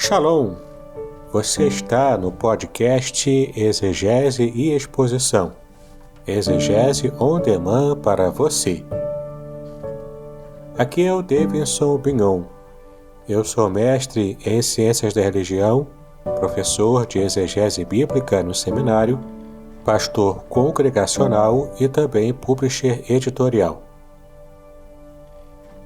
Shalom! Você está no podcast Exegese e Exposição. Exegese on demand para você. Aqui é o Davidson Bignon. Eu sou mestre em Ciências da Religião, professor de Exegese Bíblica no seminário, pastor congregacional e também publisher editorial.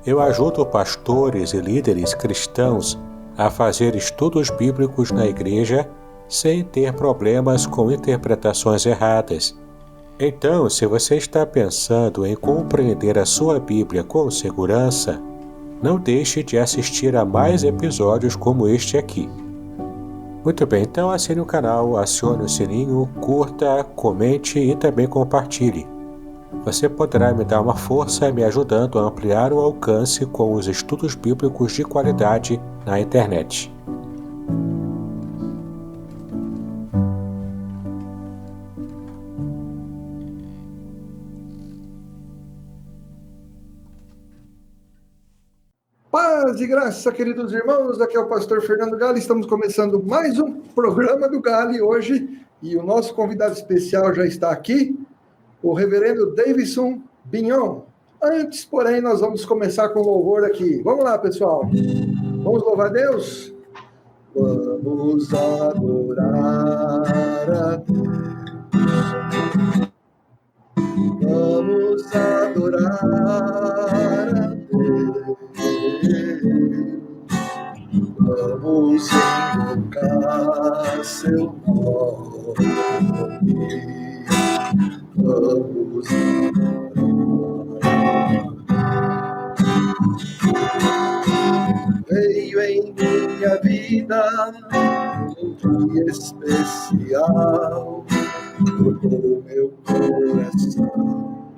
Eu ajudo pastores e líderes cristãos a fazer estudos bíblicos na igreja sem ter problemas com interpretações erradas. Então, se você está pensando em compreender a sua Bíblia com segurança, não deixe de assistir a mais episódios como este aqui. Muito bem, então assine o canal, acione o sininho, curta, comente e também compartilhe. Você poderá me dar uma força me ajudando a ampliar o alcance com os estudos bíblicos de qualidade na internet. Paz e graça, queridos irmãos, aqui é o pastor Fernando Gali, estamos começando mais um programa do Gali hoje, e o nosso convidado especial já está aqui, o reverendo Davidson Bignon. Antes, porém, nós vamos começar com louvor aqui. Vamos lá, pessoal. Vamos louvar a Deus? Vamos adorar a Deus. Vamos adorar a Deus. Vamos invocar seu nome. Vamos adorar. Veio em minha vida um dia especial, tocou meu coração,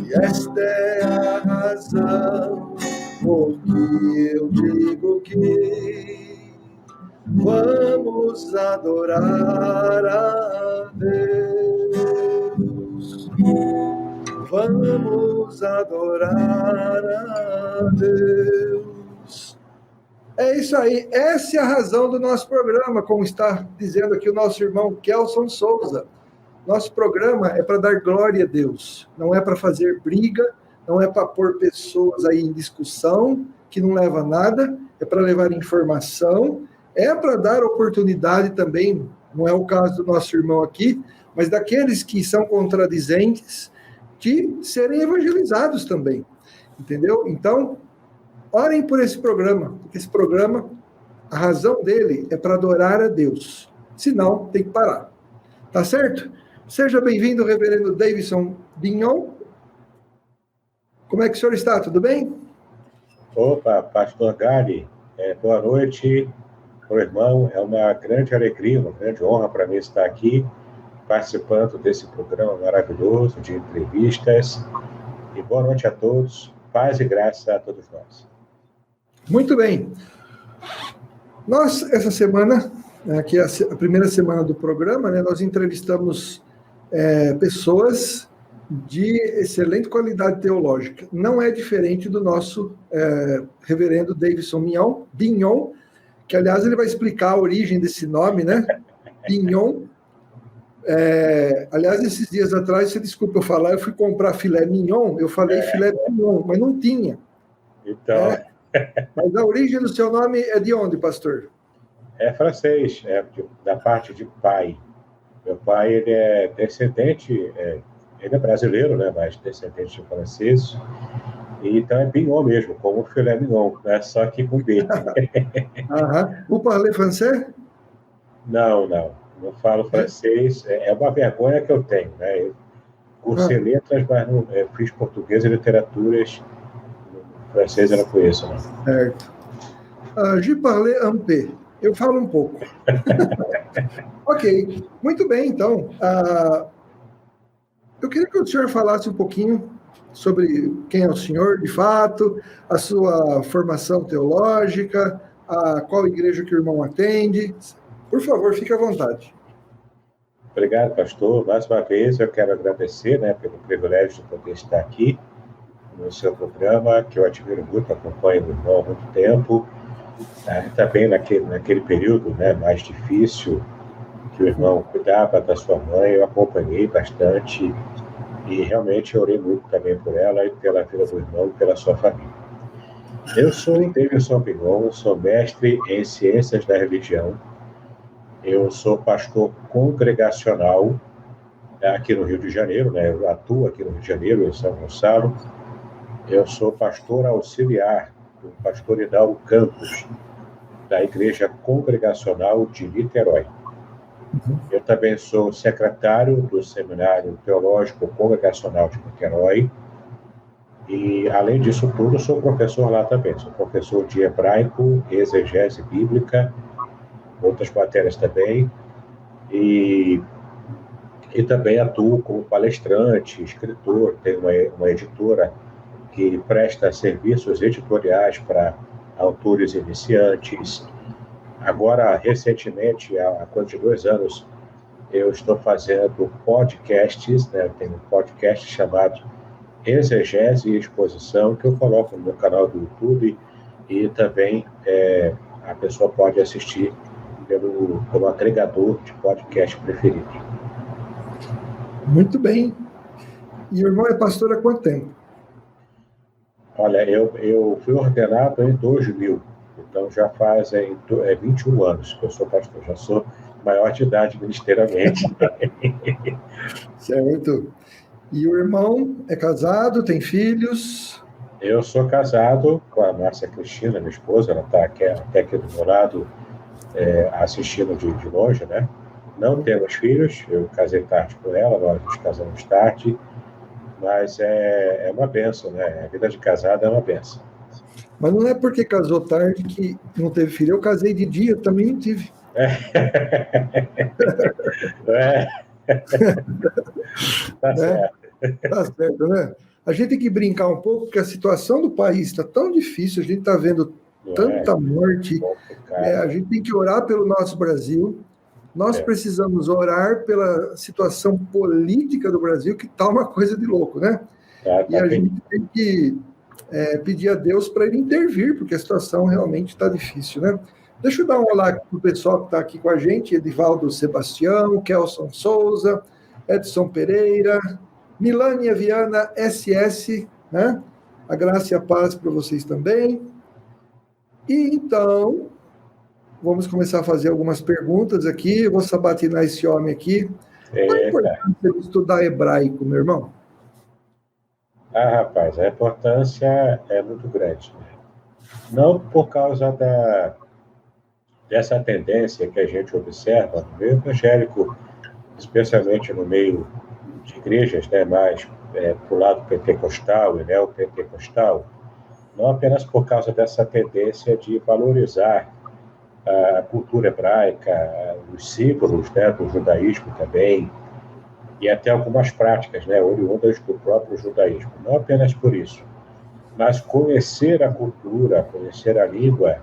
e esta é a razão por que eu digo que vamos adorar a Deus. Vamos adorar a Deus. É isso aí, essa é a razão do nosso programa, como está dizendo aqui o nosso irmão Kelson Souza. Nosso programa é para dar glória a Deus, não é para fazer briga, não é para pôr pessoas aí em discussão, que não leva a nada, é para levar informação, é para dar oportunidade também, não é o caso do nosso irmão aqui, mas daqueles que são contradizentes, de serem evangelizados também, entendeu? Então, orem por esse programa, porque esse programa, a razão dele é para adorar a Deus, senão tem que parar, tá certo? Seja bem-vindo, reverendo Davidson Bignon. Como é que o senhor está? Tudo bem? Opa, pastor Gali, boa noite, meu irmão. É uma grande alegria, uma grande honra para mim estar aqui, participando desse programa maravilhoso de entrevistas. E boa noite a todos, paz e graça a todos nós. Muito bem. Nós, essa semana, que é a primeira semana do programa, né, nós entrevistamos pessoas de excelente qualidade teológica. Não é diferente do nosso reverendo Davidson Bignon, que, aliás, ele vai explicar a origem desse nome, né? Bignon. Aliás, esses dias atrás, você desculpa eu falar, eu fui comprar filé mignon, eu falei filé mignon, mas não tinha. Então... Mas a origem do seu nome é de onde, pastor? É francês, da parte de pai. Meu pai, ele é descendente, ele é brasileiro, né, mas descendente de franceses, e então é Bignon mesmo, como filé mignon, né, só que com B. Vous parlez français? Não falo francês, é uma vergonha que eu tenho, né? Eu cursei letras, mas não fiz português e literaturas, francês eu não conheço, não. Certo. Je parle un peu, eu falo um pouco. Ok, muito bem, então. Eu queria que o senhor falasse um pouquinho sobre quem é o senhor, de fato, a sua formação teológica, a qual igreja que o irmão atende. Por favor, fique à vontade. Obrigado, pastor. Mais uma vez, eu quero agradecer, né, pelo privilégio de poder estar aqui. no seu programa, que eu admiro muito, acompanho o irmão há muito tempo. Também naquele período, né, mais difícil, que o irmão cuidava da sua mãe, eu acompanhei bastante e realmente orei muito também por ela e pela vida do irmão e pela sua família. Eu sou Davidson Pignon, sou mestre em Ciências da Religião. Eu sou pastor congregacional aqui no Rio de Janeiro, né? Eu atuo aqui no Rio de Janeiro, em São Gonçalo. Eu sou pastor auxiliar do Pastoral Campus, da Igreja Congregacional de Niterói. Eu também sou secretário do Seminário Teológico Congregacional de Niterói e, além disso tudo, sou professor lá também. Sou professor de hebraico, exegese bíblica, outras matérias também, e também atuo como palestrante, escritor. Tenho uma editora que presta serviços editoriais para autores iniciantes. Agora, recentemente, há coisa de 2 anos, eu estou fazendo podcasts, né? Eu tenho um podcast chamado Exegese e Exposição, que eu coloco no meu canal do YouTube e também a pessoa pode assistir pelo agregador de podcast preferido. Muito bem. E o irmão é pastor há quanto tempo? Olha, eu fui ordenado em 2000, então já fazem 21 anos que eu sou pastor, já sou maior de idade ministerialmente. Certo. E o irmão é casado, tem filhos? Eu sou casado com a Márcia Cristina, minha esposa, ela está até aqui do meu lado, assistindo de longe, né? Não temos filhos, eu casei tarde com ela, nós nos casamos tarde, mas é uma bênção, né? A vida de casado é uma bênção. Mas não é porque casou tarde que não teve filho. Eu casei de dia, também não tive. Tá certo. Tá certo, né? A gente tem que brincar um pouco, porque a situação do país está tão difícil, a gente está vendo tanta morte. A gente tem que orar pelo nosso Brasil. Nós precisamos orar pela situação política do Brasil, que está uma coisa de louco, né? E a gente tem que pedir a Deus para ele intervir, porque a situação realmente está difícil, né? Deixa eu dar um olá para o pessoal que está aqui com a gente: Edivaldo Sebastião, Kelson Souza, Edson Pereira, Milânia Viana SS, né? A graça e a paz para vocês também. E então, vamos começar a fazer algumas perguntas aqui. Eu vou sabatinar esse homem aqui. Qual a importância de estudar hebraico, meu irmão? Rapaz, a importância é muito grande, né? Não por causa dessa tendência que a gente observa no meio evangélico, especialmente no meio de igrejas, né, mais para o lado pentecostal e neopentecostal, não apenas por causa dessa tendência de valorizar a cultura hebraica, os símbolos, né, do judaísmo também, e até algumas práticas, né, oriundas do próprio judaísmo. Não apenas por isso, mas conhecer a cultura, conhecer a língua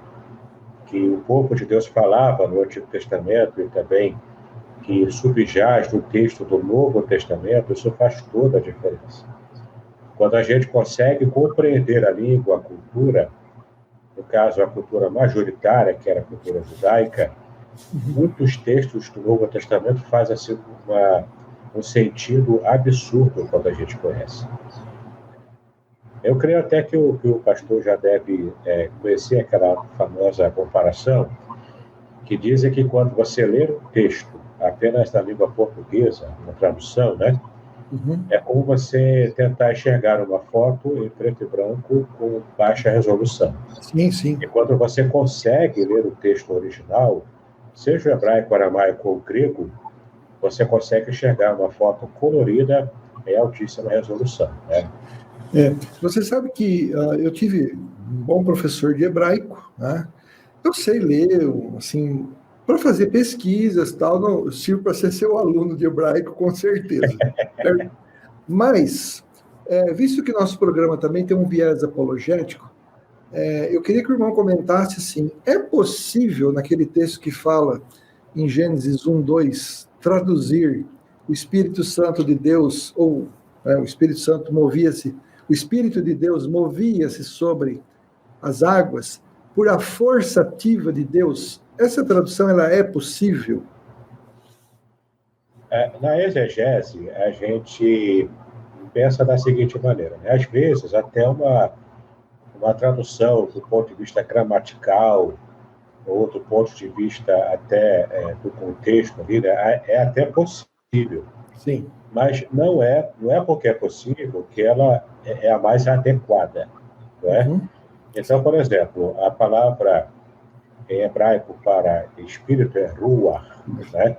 que o povo de Deus falava no Antigo Testamento e também que subjaz no texto do Novo Testamento, isso faz toda a diferença. Quando a gente consegue compreender a língua, a cultura, no caso a cultura majoritária, que era a cultura judaica, muitos textos do Novo Testamento fazem assim um sentido absurdo quando a gente conhece. Eu creio até que o pastor já deve conhecer aquela famosa comparação que dizem que quando você ler um texto apenas na língua portuguesa, na tradução, né? É como você tentar enxergar uma foto em preto e branco com baixa resolução. Sim, sim. E quando você consegue ler o texto original, seja o hebraico, aramaico ou grego, você consegue enxergar uma foto colorida em altíssima resolução, né? Você sabe que eu tive um bom professor de hebraico, né? Eu sei ler, assim, para fazer pesquisas, tal, não sirvo para ser seu aluno de hebraico, com certeza. Mas, visto que nosso programa também tem um viés apologético, eu queria que o irmão comentasse assim: é possível, naquele texto que fala em Gênesis 1:2, traduzir o Espírito Santo de Deus, ou o Espírito Santo movia-se o Espírito de Deus movia-se sobre as águas por a força ativa de Deus. Essa tradução ela é possível? Na exegese, a gente pensa da seguinte maneira, né? Às vezes, até uma tradução do ponto de vista gramatical, ou do ponto de vista até do contexto ali, né? É até possível. Sim. Mas não é porque é possível que ela é a mais adequada, não é? Uhum. Então, por exemplo, a palavra em hebraico para espírito é ruach, né?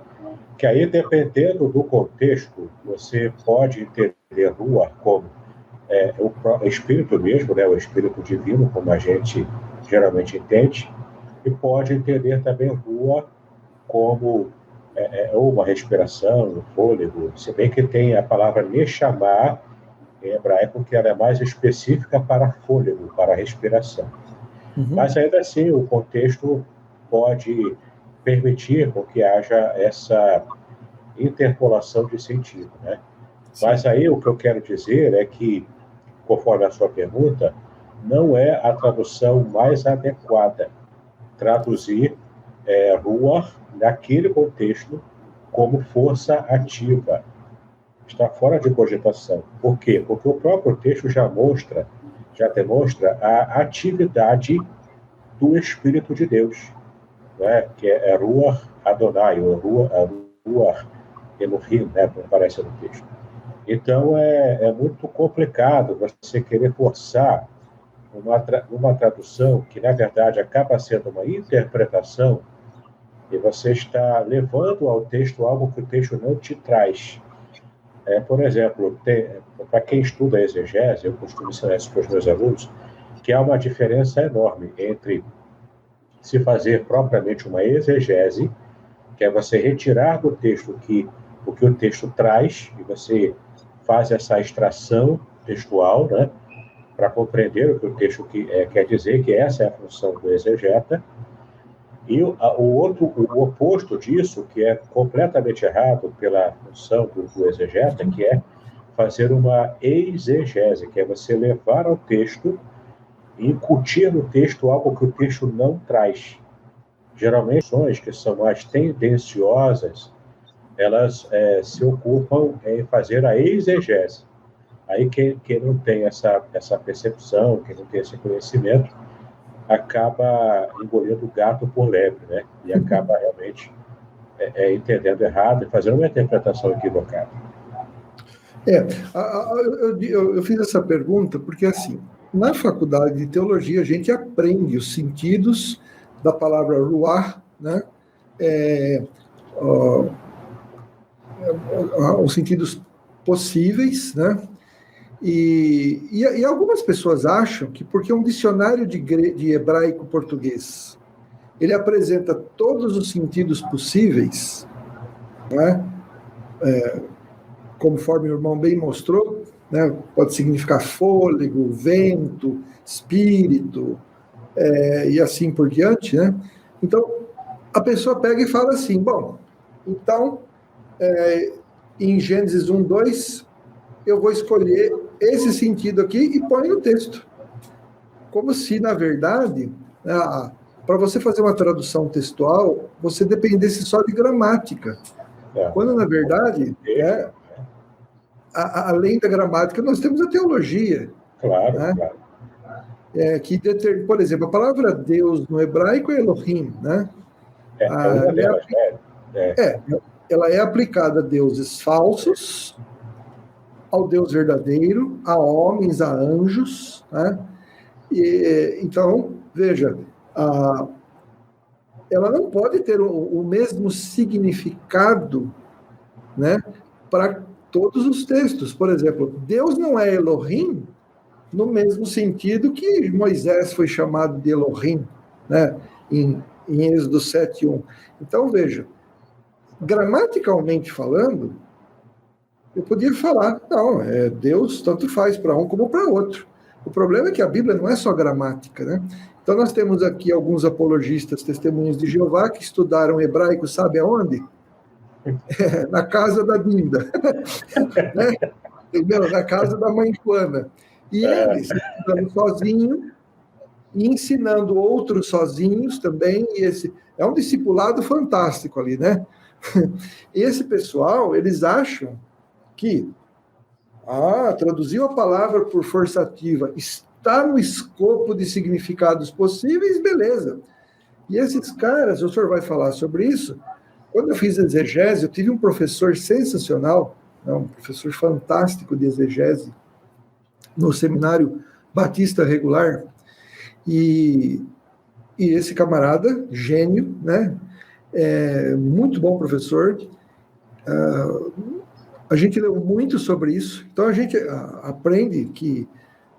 Que aí, dependendo do contexto, você pode entender ruach como o espírito mesmo, né? O espírito divino, como a gente geralmente entende, e pode entender também ruach como ou uma respiração, um fôlego, se bem que tem a palavra neshama em hebraico, que ela é mais específica para fôlego, para respiração. Uhum. Mas ainda assim, o contexto pode permitir com que haja essa interpolação de sentido, né? Mas aí o que eu quero dizer é que, conforme a sua pergunta, não é a tradução mais adequada traduzir ruach naquele contexto como força ativa. Está fora de cogitação. Por quê? Porque o próprio texto já demonstra a atividade do Espírito de Deus, né? Que é Ruach Adonai, ou Ruach Elohim, né? Como aparece no texto. Então, é muito complicado você querer forçar uma tradução que, na verdade, acaba sendo uma interpretação e você está levando ao texto algo que o texto não te traz. Por exemplo, para quem estuda exegese, eu costumo ensinar isso para os meus alunos, que há uma diferença enorme entre se fazer propriamente uma exegese, que é você retirar do texto o que o texto traz, e você faz essa extração textual, né, para compreender o que o texto quer dizer, que essa é a função do exegeta. E o oposto disso, que é completamente errado pela função do exegeta, que é fazer uma exegese, que é você levar ao texto e incutir no texto algo que o texto não traz. Geralmente, ações que são mais tendenciosas, elas se ocupam em fazer a exegese. Aí quem não tem essa percepção, quem não tem esse conhecimento, acaba engolindo o gato por lebre, né? E acaba realmente entendendo errado e fazendo uma interpretação equivocada. Eu fiz essa pergunta porque, assim, na faculdade de teologia, a gente aprende os sentidos da palavra ruach, né? Os sentidos possíveis, né? E algumas pessoas acham que porque um dicionário de hebraico-português ele apresenta todos os sentidos possíveis, né? Conforme o irmão bem mostrou, né? Pode significar fôlego, vento, espírito, e assim por diante, né? Então, a pessoa pega e fala assim, bom, então, em Gênesis 1:2, eu vou escolher esse sentido aqui e põe no texto. Como se, na verdade, para você fazer uma tradução textual, você dependesse só de gramática. Quando, na verdade, além da gramática, nós temos a teologia. Claro, né? claro. Por exemplo, a palavra Deus no hebraico é Elohim, né? Uma delas, ela é aplicada a deuses falsos, ao Deus verdadeiro, a homens, a anjos, né? Então, veja, ela não pode ter o mesmo significado, né, para todos os textos. Por exemplo, Deus não é Elohim no mesmo sentido que Moisés foi chamado de Elohim, né, em Êxodo 7:1. Então, veja, gramaticalmente falando, eu podia falar, não, Deus tanto faz para um como para outro. O problema é que a Bíblia não é só gramática, né? Então nós temos aqui alguns apologistas, testemunhas de Jeová, que estudaram hebraico, sabe aonde? Na casa da Dinda, né? Entendeu? Na casa da mãe Joana. E ele se estudando sozinho, e ensinando outros sozinhos também, e esse é um discipulado fantástico ali, né? Esse pessoal, eles acham que traduziu a palavra por forçativa, está no escopo de significados possíveis, beleza. E esses caras, o senhor vai falar sobre isso, quando eu fiz exegese, eu tive um professor sensacional, um professor fantástico de exegese, no Seminário Batista Regular, e esse camarada, gênio, né? Muito bom professor. A gente leu muito sobre isso, então a gente aprende que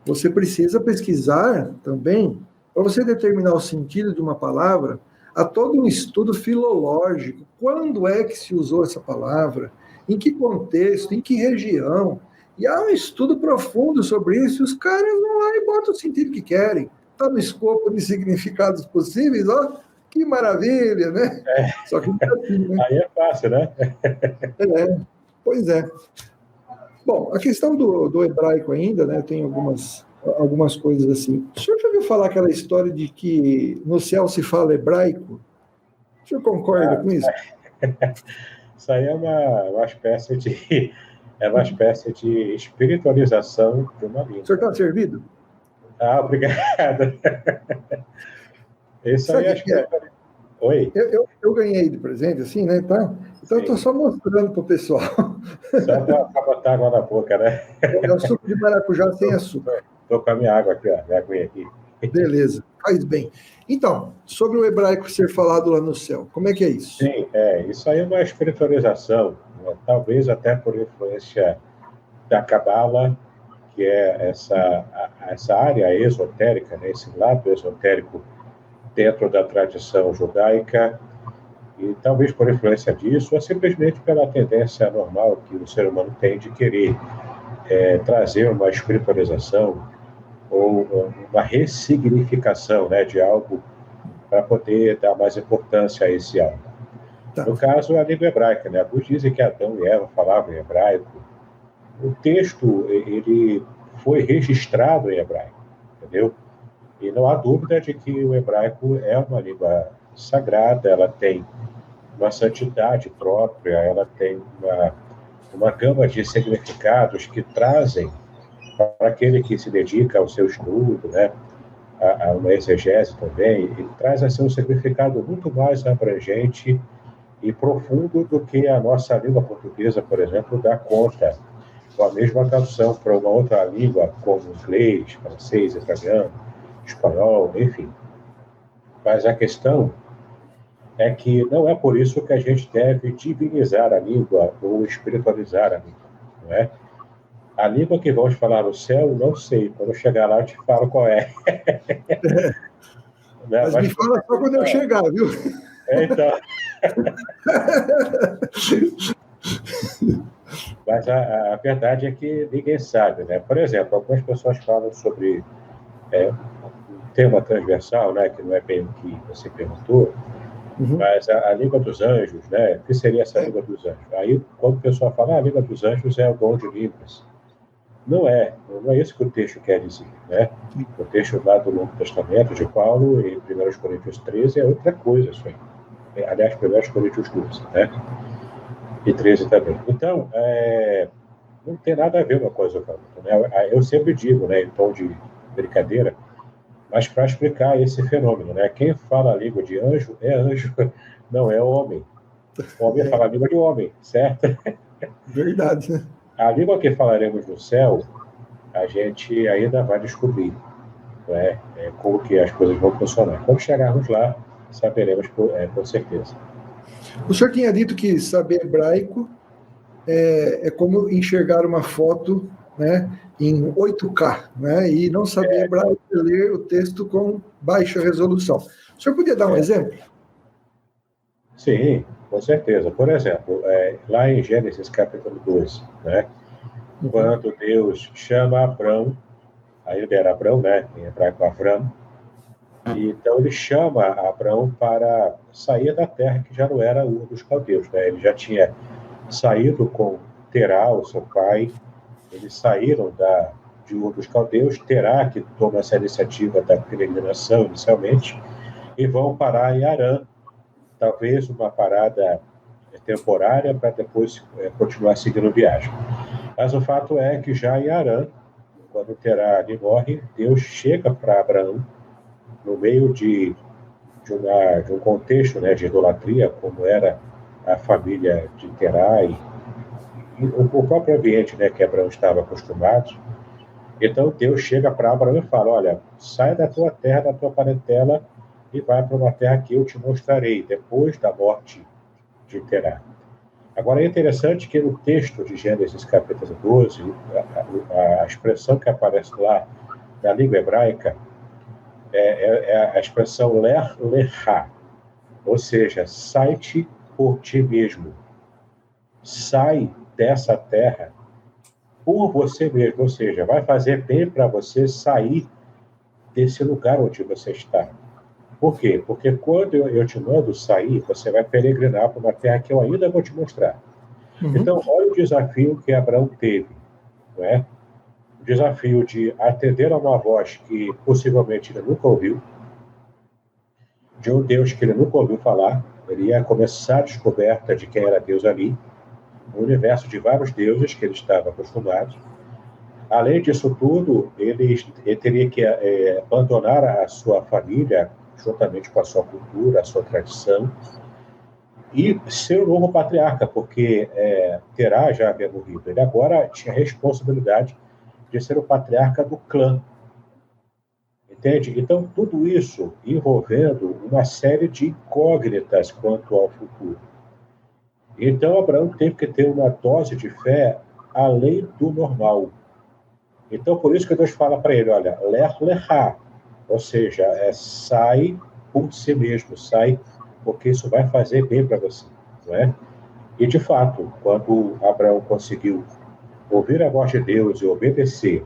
você precisa pesquisar também, para você determinar o sentido de uma palavra, há todo um estudo filológico. Quando é que se usou essa palavra? Em que contexto? Em que região? E há um estudo profundo sobre isso, e os caras vão lá e botam o sentido que querem. Está no escopo de significados possíveis, ó, que maravilha, né? Só que não é assim, né? Aí é fácil, né? Pois é. Bom, a questão do hebraico ainda, né? Tem algumas coisas assim. O senhor já ouviu falar aquela história de que no céu se fala hebraico? O senhor concorda com isso? Isso aí é uma espécie de espiritualização de uma língua. O senhor está servido? Obrigado. Isso aí acho que é. Oi? Eu ganhei de presente, assim, né? Tá? Então, eu estou só mostrando para o pessoal. Só para botar água na boca, né? É o suco de maracujá sem açúcar. Estou com a minha água aqui, ó. Minha aguinha aqui. Beleza, faz bem. Então, sobre o hebraico ser falado lá no céu, como é que é isso? Sim, isso aí é uma espiritualização, né? Talvez até por influência da Cabala, que é essa área esotérica, né? Esse lado esotérico dentro da tradição judaica, e talvez por influência disso, ou simplesmente pela tendência normal que o ser humano tem de querer trazer uma espiritualização ou uma ressignificação, né, de algo para poder dar mais importância a esse algo. Tá. No caso, a língua hebraica, né? Alguns dizem que Adão e Eva falavam em hebraico. O texto, ele foi registrado em hebraico, entendeu? E não há dúvida de que o hebraico é uma língua sagrada, ela tem uma santidade própria, ela tem uma gama de significados que trazem para aquele que se dedica ao seu estudo, né, a uma exegese também, e traz assim um significado muito mais abrangente e profundo do que a nossa língua portuguesa, por exemplo, dá conta. Com a mesma tradução para uma outra língua, como inglês, francês, italiano, espanhol, enfim. Mas a questão é que não é por isso que a gente deve divinizar a língua ou espiritualizar a língua, não é? A língua que vamos falar no céu, não sei. Quando eu chegar lá, eu te falo qual é. Mas me fala só quando eu chegar, viu? Então. Mas a verdade é que ninguém sabe, né? Por exemplo, algumas pessoas falam sobre um tema transversal, né? Que não é bem o que você perguntou, mas a língua dos anjos, né? O que seria essa língua dos anjos? Aí, quando o pessoal fala, a língua dos anjos é o dom de Libras. Não é isso que o texto quer dizer, né? O texto lá do Novo Testamento de Paulo, em 1 Coríntios 13, é outra coisa isso aí. Aliás, 1 Coríntios 12, né? E 13 também. Então, não tem nada a ver uma coisa com a outra, né? Eu sempre digo, né, em tom de brincadeira, mas para explicar esse fenômeno, né? Quem fala a língua de anjo, não é homem. O homem fala a língua de homem, certo? Verdade, né? A língua que falaremos no céu, a gente ainda vai descobrir, né? Como que as coisas vão funcionar. Quando chegarmos lá, saberemos com certeza. O senhor tinha dito que saber hebraico é como enxergar uma foto, né, em 8K, né, e não saber hebraico é ler o texto com baixa resolução. O senhor podia dar um exemplo? Sim, com certeza. Por exemplo, lá em Gênesis capítulo 2, né, quando Deus chama Abrão, ainda era Abrão, né, em hebraico Avram, e então ele chama Abrão para sair da terra que já não era Ur dos Caldeus, né? Ele já tinha saído com Terá, o seu pai, eles saíram de Ur dos Caldeus, Terá, que toma essa iniciativa da peregrinação inicialmente, e vão parar em Harã, talvez uma parada temporária para depois continuar seguindo viagem. Mas o fato é que já em Harã, quando Terá ali morre, Deus chega para Abraão no meio de um contexto, né, de idolatria, como era a família de Terá e o próprio ambiente, né, que Abraão estava acostumado. Então Deus chega para Abraão e fala: olha, sai da tua terra, da tua parentela e vai para uma terra que eu te mostrarei depois da morte de Terá. Agora é interessante que no texto de Gênesis capítulo 12, a expressão que aparece lá na língua hebraica é a expressão ler lechá, ou seja, sai-te por ti mesmo. Sai dessa terra por você mesmo, ou seja, vai fazer bem para você sair desse lugar onde você está. Por quê? Porque quando eu te mando sair, você vai peregrinar para uma terra que eu ainda vou te mostrar. Então, olha o desafio que Abraão teve, não é? O desafio de atender a uma voz que possivelmente ele nunca ouviu, de um Deus que ele nunca ouviu falar. Ele ia começar a descoberta de quem era Deus ali, um universo de vários deuses que ele estava acostumado. Além disso tudo, ele teria que abandonar a sua família, juntamente com a sua cultura, a sua tradição, e ser o novo patriarca, porque Terá já havia morrido. Ele agora tinha a responsabilidade de ser o patriarca do clã. Entende? Então, tudo isso envolvendo uma série de incógnitas quanto ao futuro. Então, Abraão teve que ter uma dose de fé além do normal. Então, por isso que Deus fala para ele, olha, ler lechá, ou seja, sai por si mesmo, sai porque isso vai fazer bem para você, não é? E, de fato, quando Abraão conseguiu ouvir a voz de Deus e obedecer,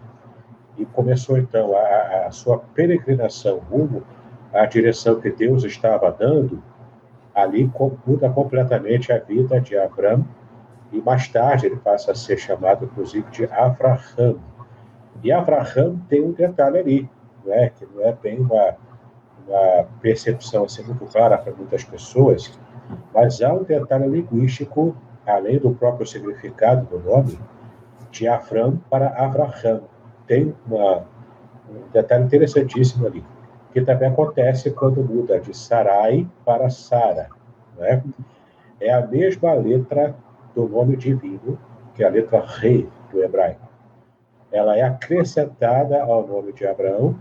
e começou, então, a sua peregrinação rumo à direção que Deus estava dando, ali muda completamente a vida de Abraão, e mais tarde ele passa a ser chamado, inclusive, de Avraham. E Avraham tem um detalhe ali, não é? Que não é bem uma percepção assim, muito clara para muitas pessoas, mas há um detalhe linguístico, além do próprio significado do nome, de Avram para Avraham. Tem um detalhe interessantíssimo ali, que também acontece quando muda de Sarai para Sara. Né? É a mesma letra do nome divino, que é a letra Re do hebraico. Ela é acrescentada ao nome de Abraão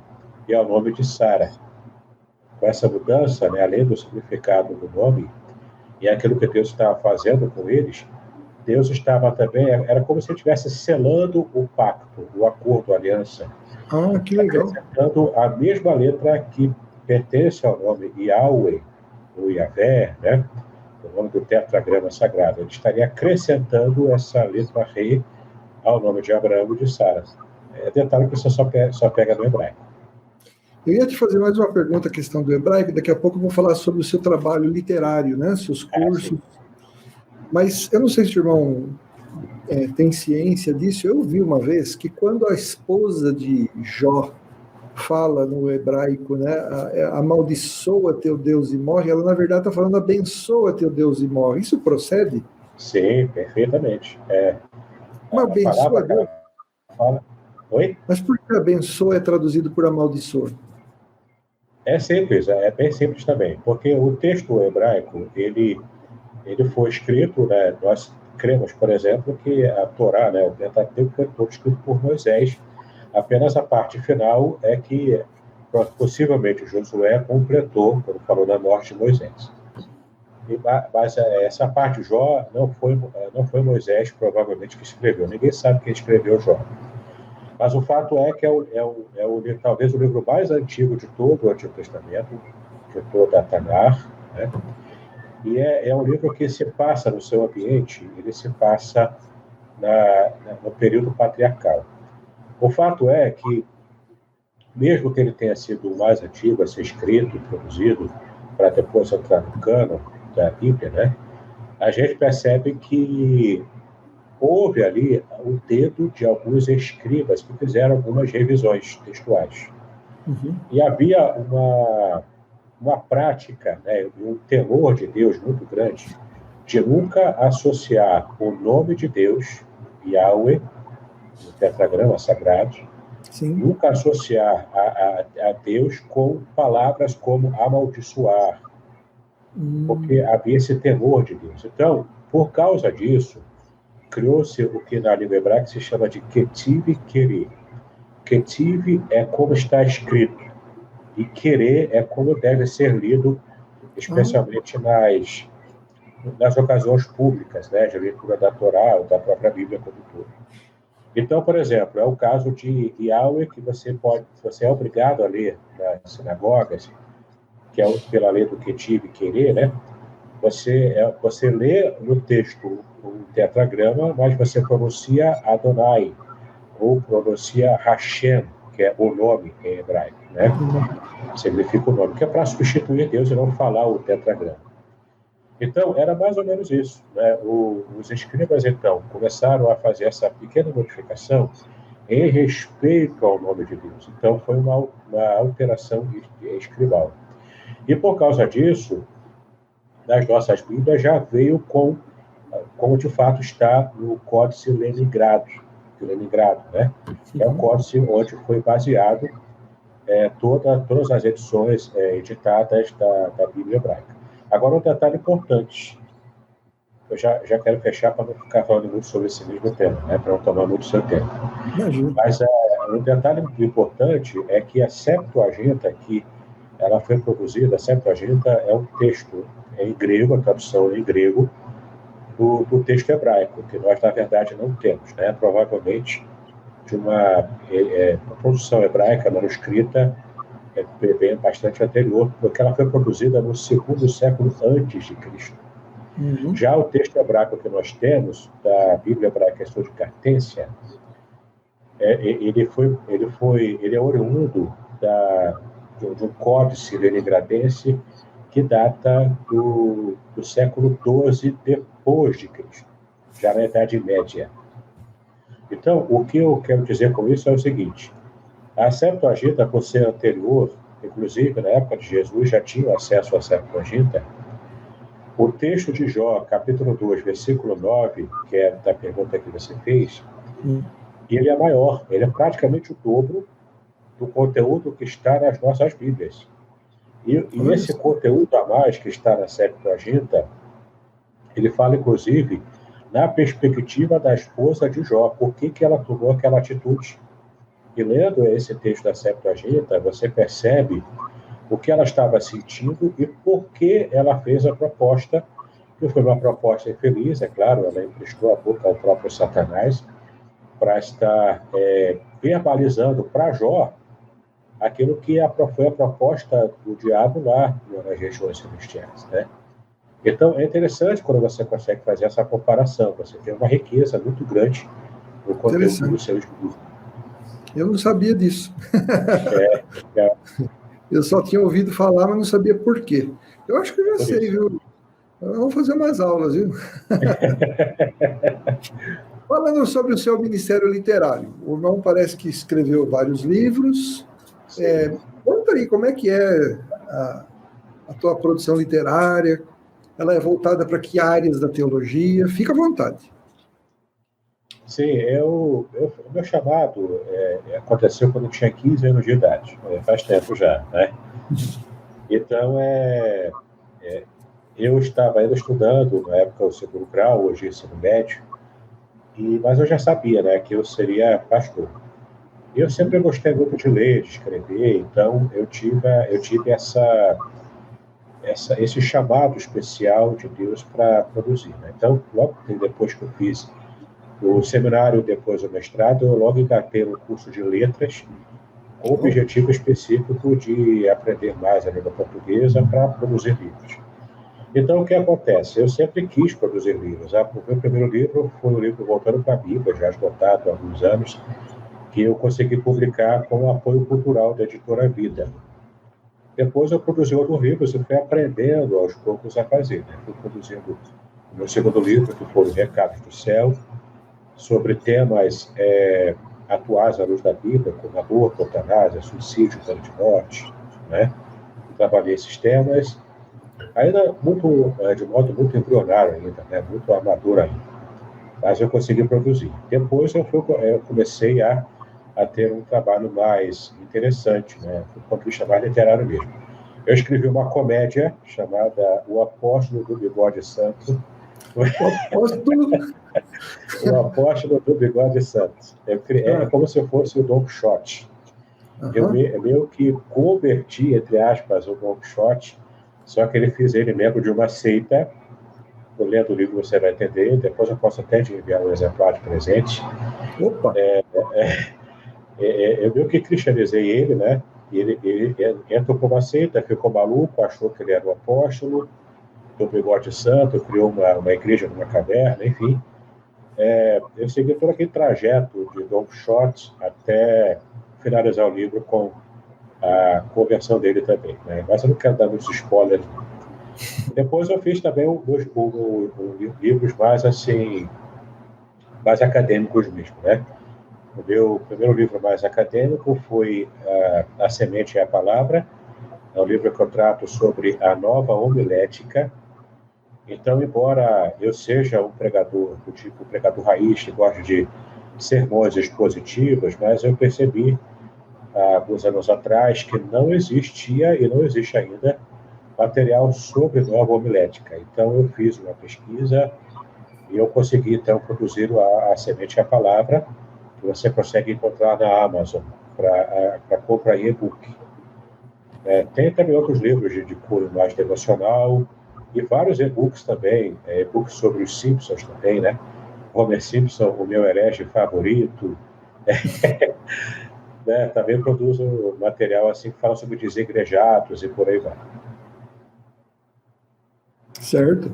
e ao nome de Sara. Com essa mudança, né, além do significado do nome, e aquilo que Deus estava fazendo com eles, Deus estava também, era como se ele estivesse selando o pacto, o acordo, a aliança. Ah, que legal. Acrescentando a mesma letra que pertence ao nome Yahweh, ou Yahvé, né? O nome do tetragrama sagrado. Ele estaria acrescentando essa letra Re ao nome de Abraão e de Sara. É detalhe que você só pega no hebraico. Eu ia te fazer mais uma pergunta, a questão do hebraico, daqui a pouco eu vou falar sobre o seu trabalho literário, né? Seus cursos. Mas eu não sei se o irmão tem ciência disso. Eu ouvi uma vez que quando a esposa de Jó fala no hebraico, né, amaldiçoa teu Deus e morre, ela na verdade está falando abençoa teu Deus e morre. Isso procede? Sim, perfeitamente. Uma abençoa Deus? Fala. Oi? Mas por que abençoa é traduzido por amaldiçoa? É simples, é bem simples também, porque o texto hebraico, ele foi escrito, né, nós cremos, por exemplo, que a Torá, né, o Pentateuco, foi todo escrito por Moisés, apenas a parte final é que possivelmente Josué completou quando falou da morte de Moisés. Mas essa parte de Jó não foi Moisés provavelmente que escreveu, ninguém sabe quem escreveu Jó. Mas o fato é que talvez o livro mais antigo de todo o Antigo Testamento, de toda a Tanakh, né? E é um livro que se passa no seu ambiente, ele se passa no período patriarcal. O fato é que, mesmo que ele tenha sido o mais antigo a ser escrito e produzido, para depois entrar no cânon da Bíblia, né? A gente percebe que houve ali o dedo de alguns escribas que fizeram algumas revisões textuais. E havia uma prática, né, um temor de Deus muito grande, de nunca associar o nome de Deus, Yahweh, o tetragrama sagrado, Sim. nunca associar a Deus com palavras como amaldiçoar, porque havia esse temor de Deus. Então, por causa disso, criou-se o que na língua hebraica se chama de Ketiv Keri. Ketiv é como está escrito, e querer é como deve ser lido, especialmente nas ocasiões públicas, né, de leitura da Torá ou da própria Bíblia como todo. Então, por exemplo, é o caso de Yahweh, que você é obrigado a ler nas sinagogas, que é pela lei do Ketiv Querer, né? Você lê no texto o tetragrama, mas você pronuncia Adonai, ou pronuncia Hashem, que é o nome em hebraico, né? Significa o nome, que é para substituir Deus e não falar o tetragrama. Então, era mais ou menos isso, né? Os escribas, então, começaram a fazer essa pequena modificação em respeito ao nome de Deus. Então, foi uma alteração escribal. E, por causa disso, nas nossas Bíblias já veio como de fato está no Códice Leningrado, né? Que é o códice onde foi baseado todas as edições editadas da Bíblia hebraica. Agora, um detalhe importante. Eu já quero fechar para não ficar falando muito sobre esse mesmo tema, né? Para não tomar muito seu tempo. Imagina. Mas um detalhe importante é que a Septuaginta, que ela foi produzida, a Septuaginta é um texto em grego, a tradução em grego, do texto hebraico, que nós, na verdade, não temos, né? Provavelmente de uma produção hebraica manuscrita bem bastante anterior, porque ela foi produzida no 2º século antes de Cristo. Já o texto hebraico que nós temos, da Bíblia Hebraica Estudicatência, ele é oriundo de um códice leningradense que data do século XII depois de Cristo, já na Idade Média. Então, o que eu quero dizer com isso é o seguinte: a Septuaginta, por ser anterior, inclusive na época de Jesus já tinha acesso à Septuaginta, o texto de Jó, capítulo 2, versículo 9, que é da pergunta que você fez, ele é maior, ele é praticamente o dobro do conteúdo que está nas nossas Bíblias. E esse conteúdo a mais que está na Septuaginta, ele fala, inclusive, na perspectiva da esposa de Jó, por que ela tomou aquela atitude. E lendo esse texto da Septuaginta, você percebe o que ela estava sentindo e por que ela fez a proposta, que foi uma proposta infeliz, é claro, ela emprestou a boca ao próprio Satanás para estar verbalizando para Jó aquilo que foi a proposta do diabo lá nas regiões celestiais, né? Então, é interessante quando você consegue fazer essa comparação, você tem uma riqueza muito grande no conteúdo do seu estudo. Eu não sabia disso. Eu só tinha ouvido falar, mas não sabia por quê. Eu acho que eu já sei, viu? Vamos fazer umas aulas, viu? Falando sobre o seu ministério literário, o irmão parece que escreveu vários livros. Conta aí como é que é a tua produção literária. Ela é voltada para que áreas da teologia? Fica à vontade. Sim, o meu chamado aconteceu quando eu tinha 15 anos de idade, faz tempo já, né? Então, eu estava ainda estudando, na época, o 2º grau, hoje ensino médio, mas eu já sabia, né, que eu seria pastor. E eu sempre gostei muito de ler, de escrever, então eu tive esse chamado especial de Deus para produzir, né? Então, logo depois que eu fiz o seminário, depois o mestrado, eu logo engatei no curso de letras, com o objetivo específico de aprender mais a língua portuguesa para produzir livros. Então, o que acontece? Eu sempre quis produzir livros. O meu primeiro livro foi um livro voltando para a Bíblia, já esgotado há alguns anos, que eu consegui publicar com o apoio cultural da editora Vida. Depois eu produzi outros livros e fui aprendendo aos poucos a fazer, né? Fui produzindo o meu 2º livro, que foi o Recados do Céu, sobre temas atuais à luz da Bíblia, como aborto, eutanásia, suicídio, pena de morte, né? Trabalhei esses temas, ainda de modo muito embrionário ainda, né? Muito amador ainda, mas eu consegui produzir. Depois eu comecei a ter um trabalho mais interessante, né? Do ponto de vista mais literário mesmo. Eu escrevi uma comédia chamada O Apóstolo do Bigode Santo. O apóstolo... O Apóstolo do Bigode Santo. É como se eu fosse o Don Quixote. Eu meio que converti, entre aspas, o Don Quixote, só que ele fez ele membro de uma seita. Lendo o livro você vai entender, depois eu posso até te enviar um exemplar de presente. Opa! Eu meio que cristianizei ele, né? Ele entrou por uma seita, ficou maluco, achou que ele era o apóstolo do Bigode Santo, criou uma igreja numa caverna, enfim. Eu segui todo aquele trajeto de Don Quixote até finalizar o livro com a conversão dele também, né? Mas eu não quero dar muitos spoilers. Depois eu fiz também livros mais assim, mais acadêmicos mesmo, né? O meu primeiro livro mais acadêmico foi A Semente e a Palavra. É um livro que eu trato sobre a nova homilética. Então, embora eu seja um pregador do tipo pregador raiz, que gosta de sermões expositivos, mas eu percebi há alguns anos atrás que não existia e não existe ainda material sobre nova homilética. Então, eu fiz uma pesquisa e eu consegui, então, produzir a Semente e a Palavra, que você consegue encontrar na Amazon para compra em e-book. Tem também outros livros de cunho mais devocional e vários e-books também, e-books sobre os Simpsons também, né? Homer Simpson, o meu herege favorito. Né? Também produzo material assim que fala sobre desigrejados e por aí vai. Certo.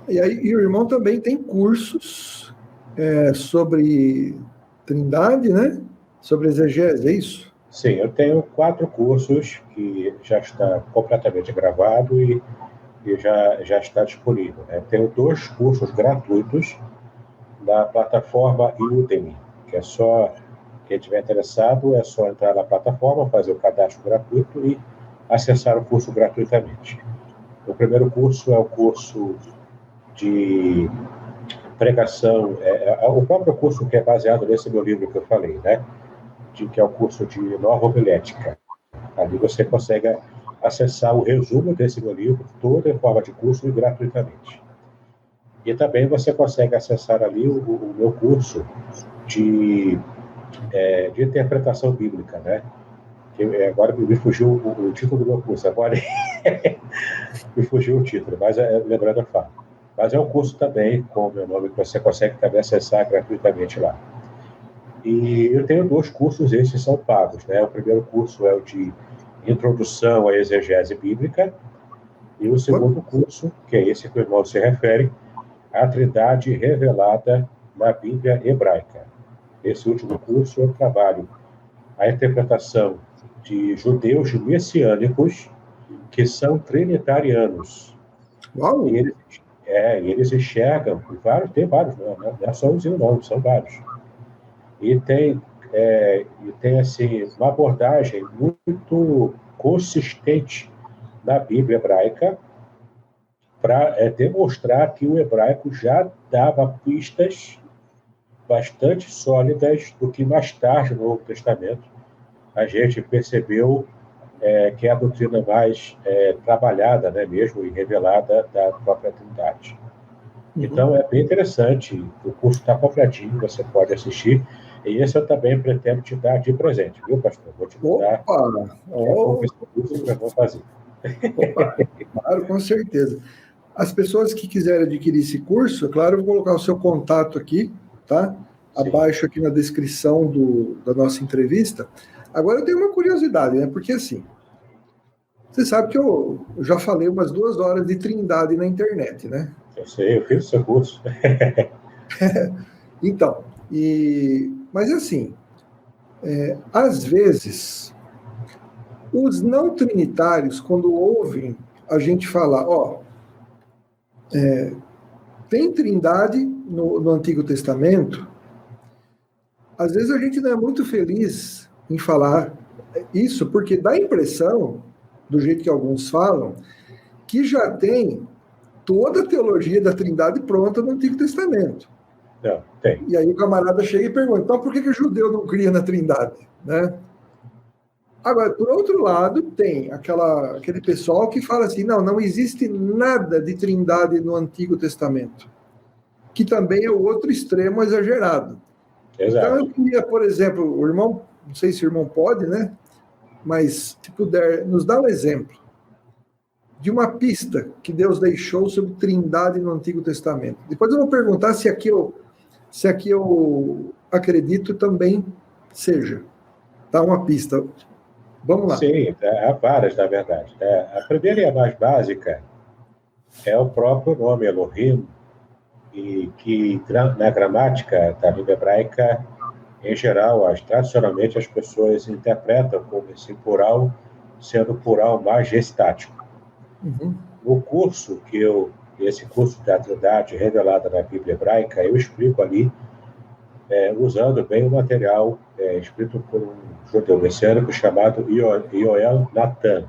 E o irmão também tem cursos sobre Trindade, né? Sobre exegese, é isso? Sim, eu tenho 4 cursos que já está completamente gravado e já está disponível, né? Tenho 2 cursos gratuitos na plataforma Udemy, que é só quem estiver interessado, é só entrar na plataforma, fazer o cadastro gratuito e acessar o curso gratuitamente. O primeiro curso é o curso de pregação, o próprio curso que é baseado nesse meu livro que eu falei, né? Que é o curso de nova homilética. Ali você consegue acessar o resumo desse meu livro, toda em forma de curso e gratuitamente. E também você consegue acessar ali o meu curso de interpretação bíblica, né? Agora me fugiu o título do meu curso, agora me fugiu o título, mas lembrando a fala. Mas é um curso também com o meu nome que você consegue também acessar gratuitamente lá. E eu tenho 2 cursos, esses são pagos, né? O primeiro curso é o de Introdução à Exegese Bíblica e o segundo curso, que é esse que o irmão se refere, a Trindade Revelada na Bíblia Hebraica. Esse último curso eu trabalho a interpretação de judeus messiânicos que são trinitarianos. Uau! E eles enxergam, tem vários, não é só um, não, são vários. E tem assim, uma abordagem muito consistente na Bíblia hebraica para demonstrar que o hebraico já dava pistas bastante sólidas do que mais tarde no Novo Testamento a gente percebeu que é a doutrina mais trabalhada, né, mesmo, e revelada da própria Trindade. Então, é bem interessante. O curso está completinho, você pode assistir. E esse eu também pretendo te dar de presente, viu, pastor? Vou te dar esse curso que eu vou fazer. Opa, claro, com certeza. As pessoas que quiserem adquirir esse curso, é claro, eu vou colocar o seu contato aqui, tá? Sim. Abaixo aqui na descrição da nossa entrevista. Agora eu tenho uma curiosidade, né? Porque assim, você sabe que eu já falei umas 2 horas de Trindade na internet, né? Eu sei, eu fiz o seu curso. Então, mas assim, às vezes, os não trinitários, quando ouvem a gente falar, tem Trindade no Antigo Testamento, Às vezes a gente não é muito feliz em falar isso, porque dá a impressão, do jeito que alguns falam, que já tem toda a teologia da Trindade pronta no Antigo Testamento. Não, tem. E aí o camarada chega e pergunta, então por que o judeu não cria na Trindade? Né? Agora, por outro lado, tem aquele pessoal que fala assim, não existe nada de Trindade no Antigo Testamento, que também é o outro extremo exagerado. Exato. Então eu queria, por exemplo, o irmão, não sei se o irmão pode, né? Mas se puder, nos dá um exemplo de uma pista que Deus deixou sobre Trindade no Antigo Testamento. Depois eu vou perguntar se aqui eu acredito também seja. Dá uma pista. Vamos lá. Sim, há várias, na verdade. A primeira e a mais básica é o próprio nome Elohim, e que na gramática da língua hebraica, em geral, tradicionalmente as pessoas interpretam como esse plural sendo plural majestático. Uhum. No curso esse curso da Trindade revelada na Bíblia hebraica, eu explico ali, usando bem o material escrito por um judeu messiânico chamado Yoel Natan.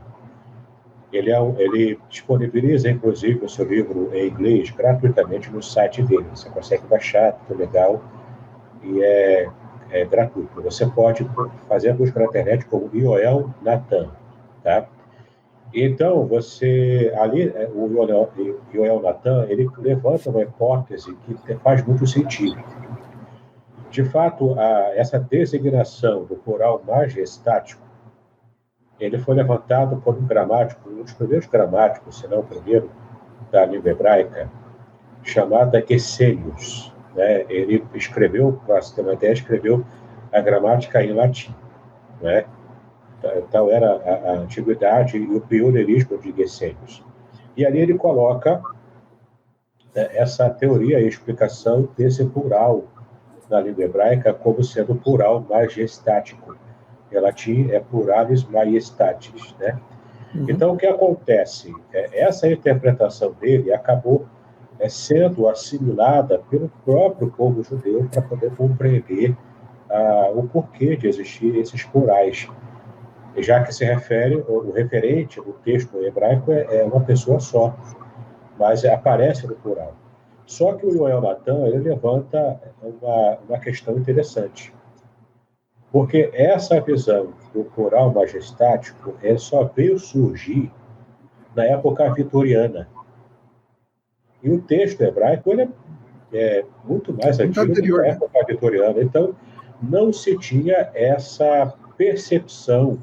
Ele disponibiliza, inclusive, o seu livro em inglês gratuitamente no site dele. Você consegue baixar, tudo legal, e é gratuito. Você pode fazer a busca na internet como Yoel Natan, tá? Então, o Yoel Natan, ele levanta uma hipótese que faz muito sentido. De fato, essa designação do plural majestático, ele foi levantado por um gramático, um dos primeiros gramáticos, se não o primeiro, da língua hebraica, chamado Gesenius. Né? Ele escreveu, para você ter uma ideia, escreveu a gramática em latim. Né? Tal era a antiguidade e o pioneirismo de Gesenius. E ali ele coloca essa teoria e explicação desse plural na língua hebraica como sendo plural majestático. Em latim é pluralis majestatis, né? Uhum. Então, o que acontece? Essa interpretação dele acabou sendo assimilada pelo próprio povo judeu para poder compreender o porquê de existir esses plurais. Já que o referente do texto hebraico é uma pessoa só, mas aparece no plural. Só que o Yoel Natan, ele levanta uma questão interessante. Porque essa visão do plural majestático só veio surgir na época vitoriana. E o texto hebraico ele é muito mais antigo do que a época vitoriana. Então, não se tinha essa percepção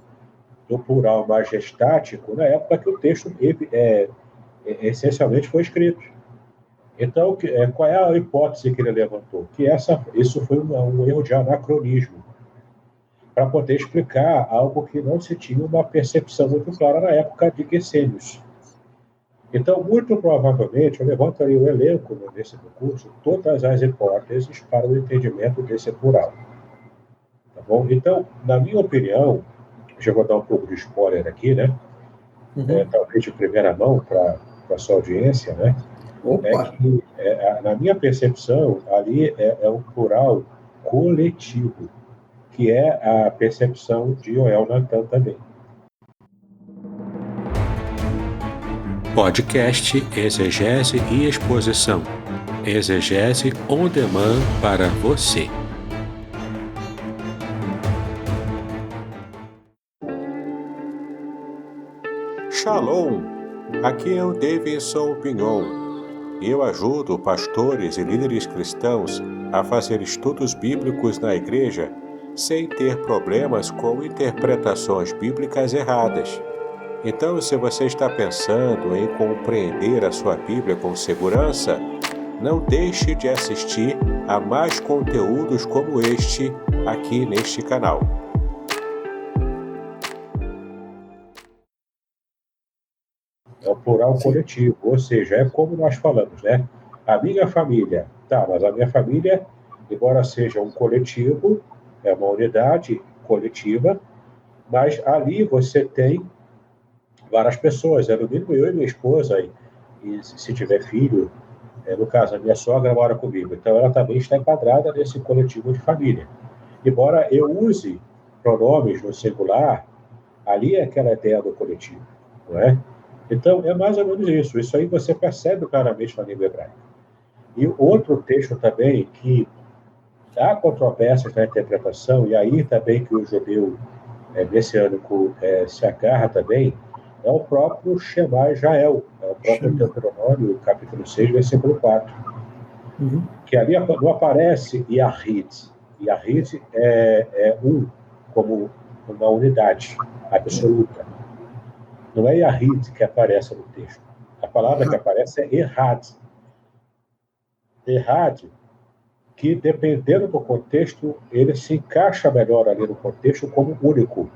do plural majestático na época que o texto essencialmente foi escrito. Então, qual é a hipótese que ele levantou? Que isso foi um erro de anacronismo, para poder explicar algo que não se tinha uma percepção muito clara na época de Gesenius. Então, muito provavelmente, eu levanto aí o elenco nesse curso, todas as hipóteses para o entendimento desse plural. Tá bom? Então, na minha opinião, já vou dar um pouco de spoiler aqui, né? Uhum. Talvez de primeira mão para a sua audiência, né? Opa. Que, na minha percepção, ali é um plural coletivo, que é a percepção de Yoel Natan também. Podcast Exegese e Exposição. Exegese on demand para você. Shalom! Aqui é o Davidson Pignon. Eu ajudo pastores e líderes cristãos a fazer estudos bíblicos na igreja sem ter problemas com interpretações bíblicas erradas. Então, se você está pensando em compreender a sua Bíblia com segurança, não deixe de assistir a mais conteúdos como este aqui neste canal. É o plural coletivo, ou seja, é como nós falamos, né? A minha família, mas a minha família, embora seja um coletivo, é uma unidade coletiva, mas ali você tem várias pessoas, no mínimo eu e minha esposa, e se tiver filho, no caso, a minha sogra mora comigo, então ela também está enquadrada nesse coletivo de família. embora eu use pronomes no singular, ali é aquela ideia do coletivo, não é? Então, é mais ou menos isso. Isso aí você percebe claramente na língua hebraica. E outro texto também que há controvérsias na interpretação, e aí também que o judeu messiânico se agarra também, é o próprio Shema Israel, é o próprio Deuteronômio, capítulo 6, versículo 4. Que ali não aparece Yahid. Yahid é como uma unidade absoluta. Não é Yahid que aparece no texto. A palavra que aparece é Errad. Errad, que dependendo do contexto, ele se encaixa melhor ali no contexto como único.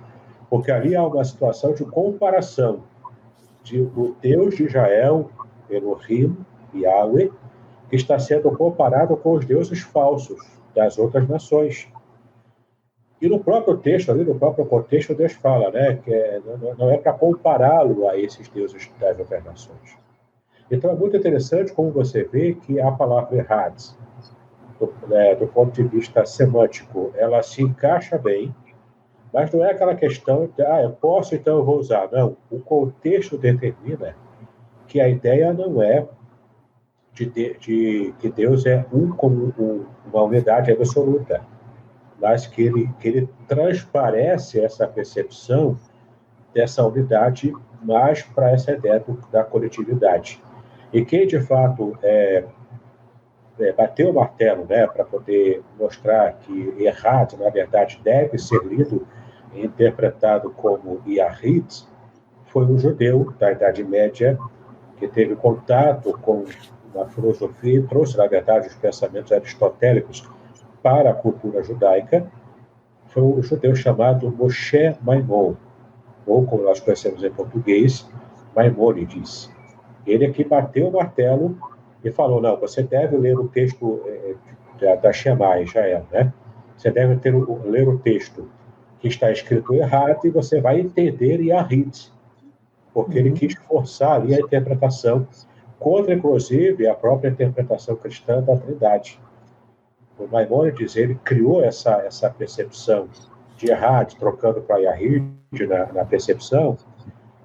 Porque ali há uma situação de comparação do Deus de Israel, Elohim, Yahweh, que está sendo comparado com os deuses falsos das outras nações. E no próprio texto, ali no próprio contexto, Deus fala, né, que não é para compará-lo a esses deuses das outras nações. Então é muito interessante como você vê que a palavra Errad, do ponto de vista semântico, ela se encaixa bem, mas não é aquela questão de, eu posso, então eu vou usar. Não, o contexto determina que a ideia não é de que Deus é como uma unidade absoluta, mas que ele transparece essa percepção dessa unidade mais para essa ideia da coletividade. E quem, de fato, bateu o martelo, né, para poder mostrar que Errad, na verdade, deve ser lido e interpretado como Yahid, foi um judeu da Idade Média que teve contato com uma filosofia e trouxe, na verdade, os pensamentos aristotélicos para a cultura judaica. Foi um judeu chamado Moshe Maimon, ou como nós conhecemos em português, Maimônides. Ele é que bateu o martelo e falou, não, você deve ler o texto da Shema Israel, né? Você deve ler o texto que está escrito errado e você vai entender Yahid, porque ele quis forçar ali a interpretação contra, inclusive, a própria interpretação cristã da Trindade. O Maimônides, ele criou essa percepção de Errad, trocando para Yahid na percepção,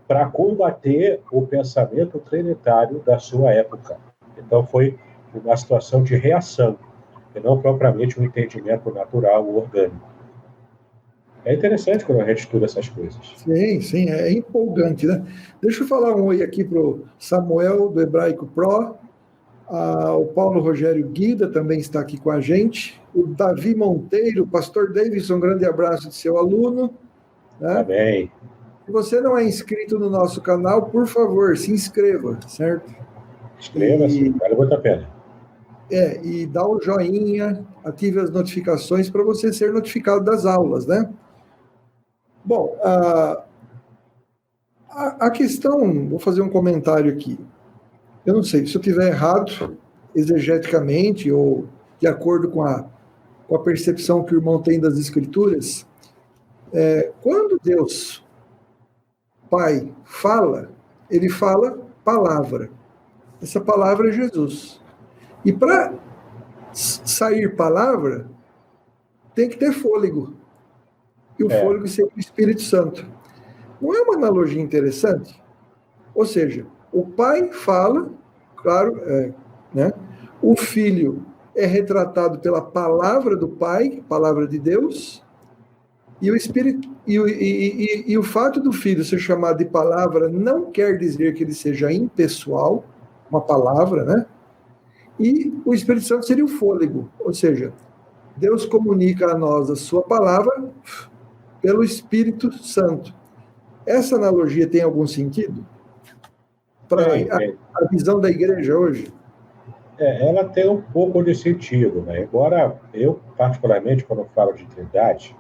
para combater o pensamento trinitário da sua época. Então, foi uma situação de reação, e não propriamente um entendimento natural ou orgânico. É interessante quando a gente estuda essas coisas. Sim, é empolgante, né? Deixa eu falar um oi aqui para o Samuel, do Hebraico Pro. O Paulo Rogério Guida também está aqui com a gente. O Davi Monteiro, pastor Davidson, um grande abraço de seu aluno. Né? Amém. Se você não é inscrito no nosso canal, por favor, se inscreva, certo? Inscreva-se, vale muito a pena. E dá o joinha, ative as notificações para você ser notificado das aulas, né? Bom, a questão, vou fazer um comentário aqui. Eu não sei, se eu estiver errado, exegeticamente, ou de acordo com a percepção que o irmão tem das Escrituras, quando Deus, Pai, fala, ele fala palavra. Essa palavra é Jesus. E para sair palavra, tem que ter fôlego. E o fôlego seria o Espírito Santo. Não é uma analogia interessante? Ou seja, o Pai fala, claro, né? O Filho é retratado pela palavra do Pai, palavra de Deus, e o Espírito e o fato do Filho ser chamado de palavra não quer dizer que ele seja impessoal, uma palavra, né? E o Espírito Santo seria o fôlego, ou seja, Deus comunica a nós a sua palavra pelo Espírito Santo. Essa analogia tem algum sentido? Para a visão da igreja hoje? Ela tem um pouco de sentido, né? Embora eu, particularmente, quando falo de Trindade,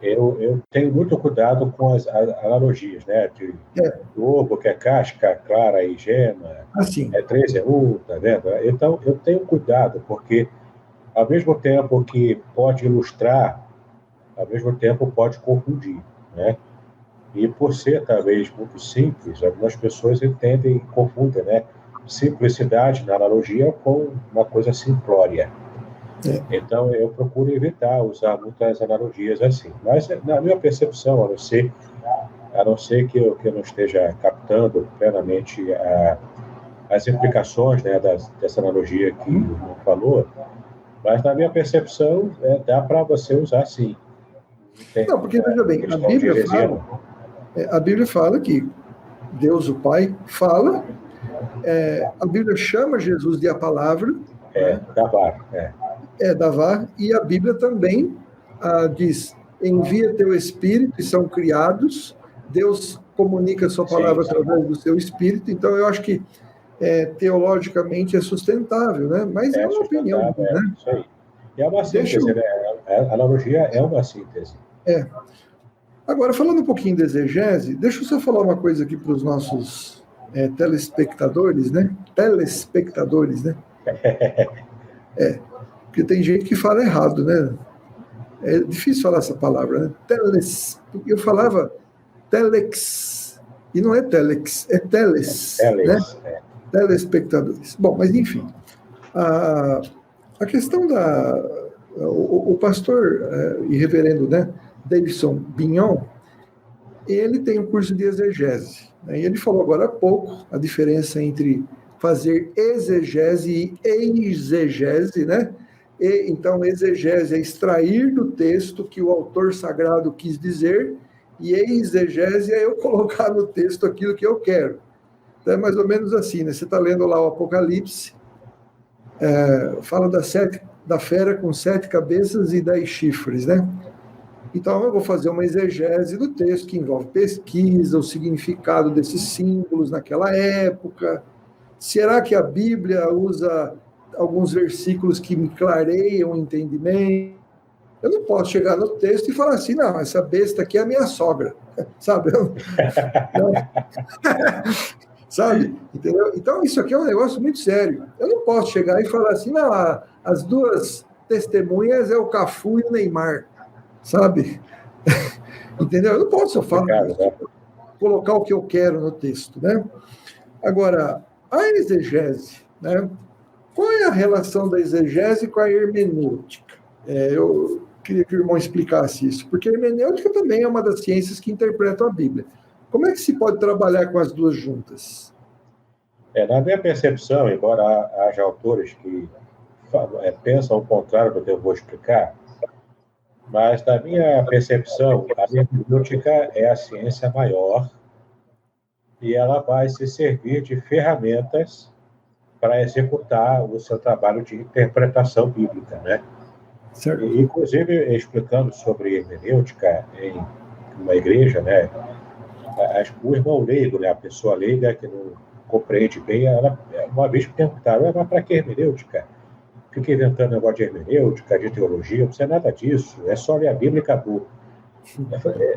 eu tenho muito cuidado com as analogias, né? De ovo, que é casca, clara e gema, assim. 3 é 1, tá vendo? Então, eu tenho cuidado, porque ao mesmo tempo que pode ilustrar, ao mesmo tempo pode confundir, né? E por ser, talvez, muito simples, algumas pessoas entendem e confundem, né? Simplicidade na analogia com uma coisa simplória. Então, eu procuro evitar usar muitas analogias assim. Mas, na minha percepção, a não ser que eu não esteja captando plenamente as implicações, né, dessa analogia que o irmão falou, mas, na minha percepção, dá para você usar sim. Não, porque, veja bem, a Bíblia fala que Deus, o Pai, fala, a Bíblia chama Jesus de a palavra, Davar, Davar, e a Bíblia também diz, envia teu Espírito, e são criados, Deus comunica a sua palavra através do seu Espírito, então eu acho que teologicamente é sustentável, né? Mas é uma opinião, né? Isso aí. E é uma síntese, né? A analogia é uma síntese. Agora, falando um pouquinho de exegese, deixa eu só falar uma coisa aqui para os nossos telespectadores, né? Telespectadores, né? Porque tem gente que fala errado, né? É difícil falar essa palavra, né? Eu falava telex, e não é telex, é teles, né? Telespectadores. Bom, mas enfim, a questão o pastor e reverendo, né, Davidson Bignon, ele tem um curso de exegese, né, e ele falou agora há pouco a diferença entre fazer exegese e exegese, né? Então, exegese é extrair do texto que o autor sagrado quis dizer, e exegese é eu colocar no texto aquilo que eu quero. Então, é mais ou menos assim, né? Você está lendo lá o Apocalipse, fala da fera com 7 cabeças e 10 chifres, né? Então, eu vou fazer uma exegese do texto que envolve pesquisa, o significado desses símbolos naquela época. Será que a Bíblia usa alguns versículos que me clareiam o entendimento? Eu não posso chegar no texto e falar assim, não, essa besta aqui é a minha sogra, sabe? Sabe? Entendeu? Então, isso aqui é um negócio muito sério. Eu não posso chegar e falar assim, não, as duas testemunhas é o Cafu e o Neymar, sabe? Entendeu? Eu não posso só falar, colocar o que eu quero no texto, né? Agora, a exegese, né? Qual é a relação da exegese com a hermenêutica? Eu queria que o irmão explicasse isso, porque a hermenêutica também é uma das ciências que interpretam a Bíblia. Como é que se pode trabalhar com as duas juntas? Na minha percepção, embora haja autores que pensam o contrário do que eu vou explicar, mas, na minha percepção, a hermenêutica é a ciência maior e ela vai se servir de ferramentas para executar o seu trabalho de interpretação bíblica, né? Certo. E, inclusive, explicando sobre hermenêutica em uma igreja, né? O irmão leigo, né? A pessoa leiga que não compreende bem, ela, uma vez que perguntaram, mas para que hermenêutica? Fica inventando negócio de hermenêutica, de teologia, não precisa nada disso, é só ler a Bíblia e acabou.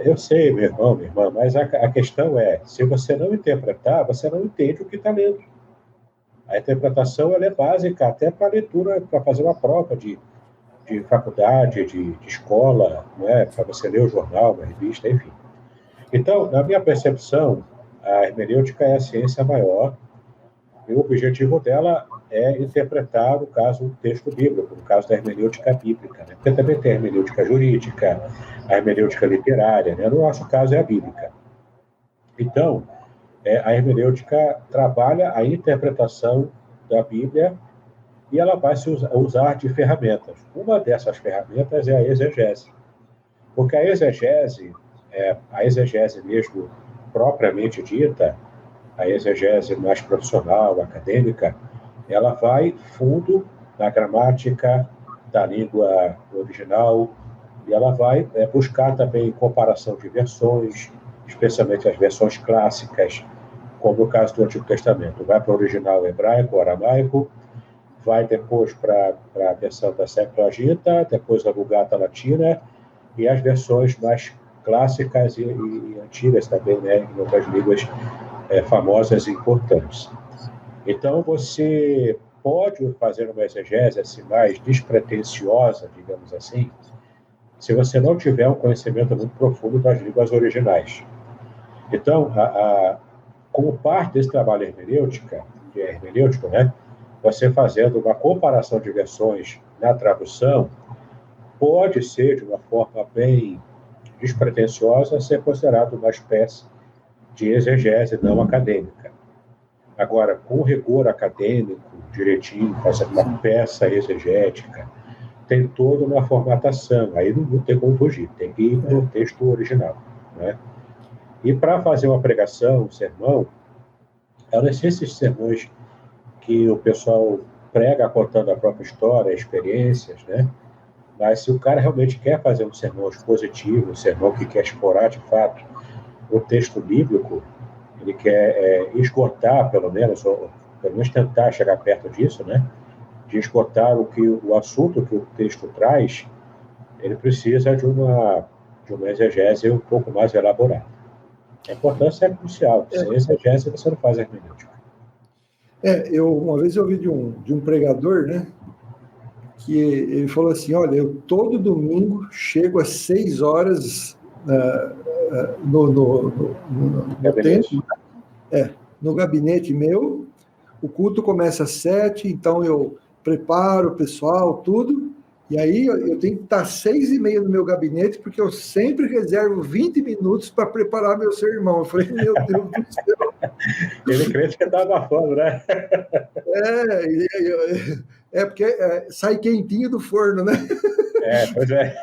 Eu sei, meu irmão, minha irmã, mas a questão é, se você não interpretar, você não entende o que está lendo. A interpretação ela é básica até para a leitura, para fazer uma prova de faculdade, de escola, né? Para você ler o jornal, uma revista, enfim. Então, na minha percepção, a hermenêutica é a ciência maior e o objetivo dela é interpretar, no caso, o texto bíblico, no caso da hermenêutica bíblica, né? Porque também tem a hermenêutica jurídica, a hermenêutica literária, né? No nosso caso é a bíblica. Então, a hermenêutica trabalha a interpretação da Bíblia e ela vai se usar de ferramentas. Uma dessas ferramentas é a exegese. Porque a exegese mesmo propriamente dita, a exegese mais profissional, acadêmica, ela vai fundo na gramática da língua original e ela vai buscar também comparação de versões, especialmente as versões clássicas, como no caso do Antigo Testamento. Vai para o original hebraico, o aramaico, vai depois para a versão da Septuaginta, depois a Vulgata Latina e as versões mais clássicas e antigas também, né, em outras línguas famosas e importantes. Então, você pode fazer uma exegese assim, mais despretensiosa, digamos assim, se você não tiver um conhecimento muito profundo das línguas originais. Então, como parte desse trabalho hermenêutico, né, você fazendo uma comparação de versões na tradução, pode ser, de uma forma bem despretensiosa, ser considerado uma espécie de exegese não acadêmica. Agora, com rigor acadêmico, direitinho, fazendo uma peça exegética, tem toda uma formatação, aí não tem como fugir, tem que ir para o texto original, né? E para fazer uma pregação, um sermão, eu não sei esses sermões que o pessoal prega contando a própria história, experiências, né? Mas se o cara realmente quer fazer um sermão expositivo, um sermão que quer explorar, de fato, o texto bíblico, ele quer esgotar, pelo menos, ou pelo menos tentar chegar perto disso, né? De esgotar o assunto que o texto traz, ele precisa de uma exegese um pouco mais elaborada. A importância é crucial. Sem exegese, você não faz hermenêutica. Uma vez eu ouvi de um pregador, né? Que ele falou assim, olha, eu todo domingo chego às 6 horas no templo, no gabinete meu, o culto começa às 7, então eu preparo o pessoal, tudo, e aí eu tenho que estar às 6h30 no meu gabinete, porque eu sempre reservo 20 minutos para preparar meu sermão. Eu falei, meu Deus do céu. Ele crente que estava abafando, né? Porque sai quentinho do forno, né? Pois é.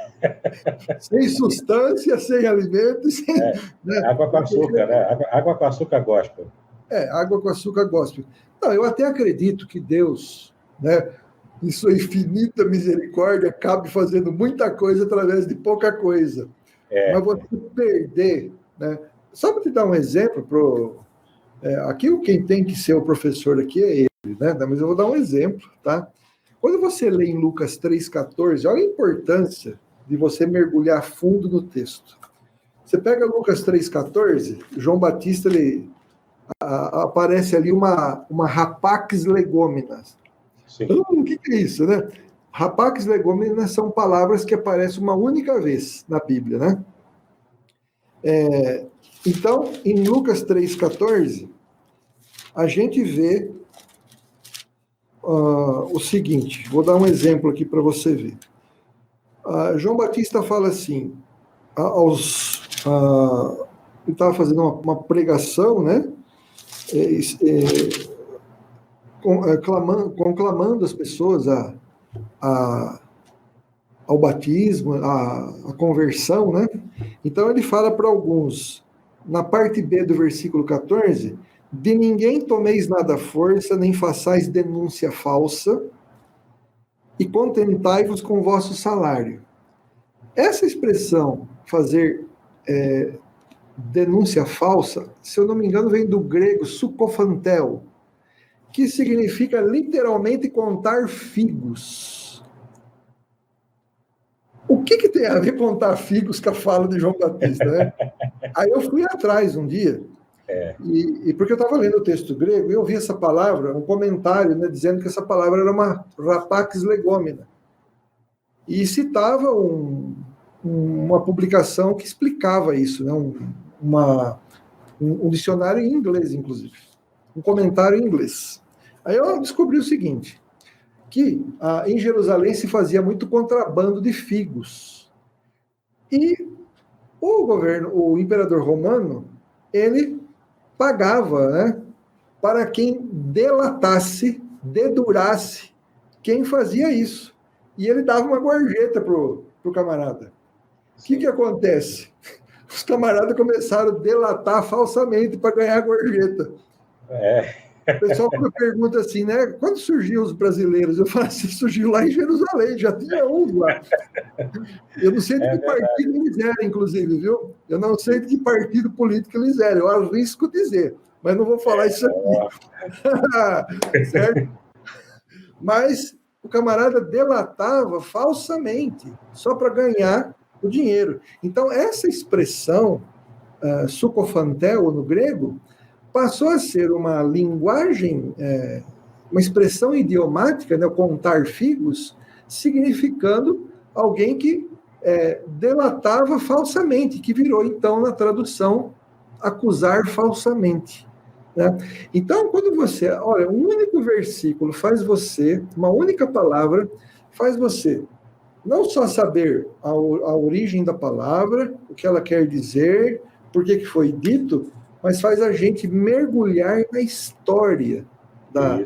Sem substância, sem alimento, sem... Né? Água com açúcar, né? Água com açúcar gospel. Água com açúcar gospel. Não, eu até acredito que Deus, né, em sua infinita misericórdia, cabe fazendo muita coisa através de pouca coisa. Mas você perder, né? Só para te dar um exemplo, aqui quem tem que ser o professor aqui é ele, né? Mas eu vou dar um exemplo, tá? Quando você lê em Lucas 3,14, olha a importância de você mergulhar fundo no texto. Você pega Lucas 3,14, João Batista, aparece ali uma rapax legomenas. O que é isso, né? Rapax legomenas são palavras que aparecem uma única vez na Bíblia, né? Então, em Lucas 3,14, a gente vê o seguinte, vou dar um exemplo aqui para você ver. João Batista fala assim, ele estava fazendo uma pregação, né? Conclamando as pessoas ao batismo, à conversão, né? Então ele fala para alguns, na parte B do versículo 14, de ninguém tomeis nada à força, nem façais denúncia falsa, e contentai-vos com o vosso salário. Essa expressão, fazer denúncia falsa, se eu não me engano, vem do grego sukofantel, que significa literalmente contar figos. O que tem a ver contar figos com a fala de João Batista, né? Aí eu fui atrás um dia, e porque eu estava lendo o texto grego, e eu vi essa palavra, um comentário, né, dizendo que essa palavra era uma rapax legomena. E citava uma publicação que explicava isso, né? Um dicionário em inglês, inclusive. Um comentário em inglês. Aí eu descobri o seguinte, que em Jerusalém se fazia muito contrabando de figos. E o imperador romano, ele pagava, né, para quem delatasse, dedurasse quem fazia isso. E ele dava uma gorjeta pro camarada. O que acontece? Os camaradas começaram a delatar falsamente para ganhar a gorjeta. O pessoal pergunta assim, né? Quando surgiu os brasileiros? Eu falo assim, surgiu lá em Jerusalém, já tinha uns lá. Eu não sei de que partido eles eram, inclusive, viu? Eu não sei de que partido político eles eram, eu arrisco dizer, mas não vou falar isso aqui. Certo? Mas o camarada delatava falsamente, só para ganhar o dinheiro. Então, essa expressão, sukofantel, no grego, passou a ser uma linguagem, uma expressão idiomática, né, contar figos, significando alguém que delatava falsamente, que virou, então, na tradução, acusar falsamente. Né? Então, quando você... Olha, um único versículo faz você, uma única palavra, faz você não só saber a origem da palavra, o que ela quer dizer, por que foi dito, mas faz a gente mergulhar na história da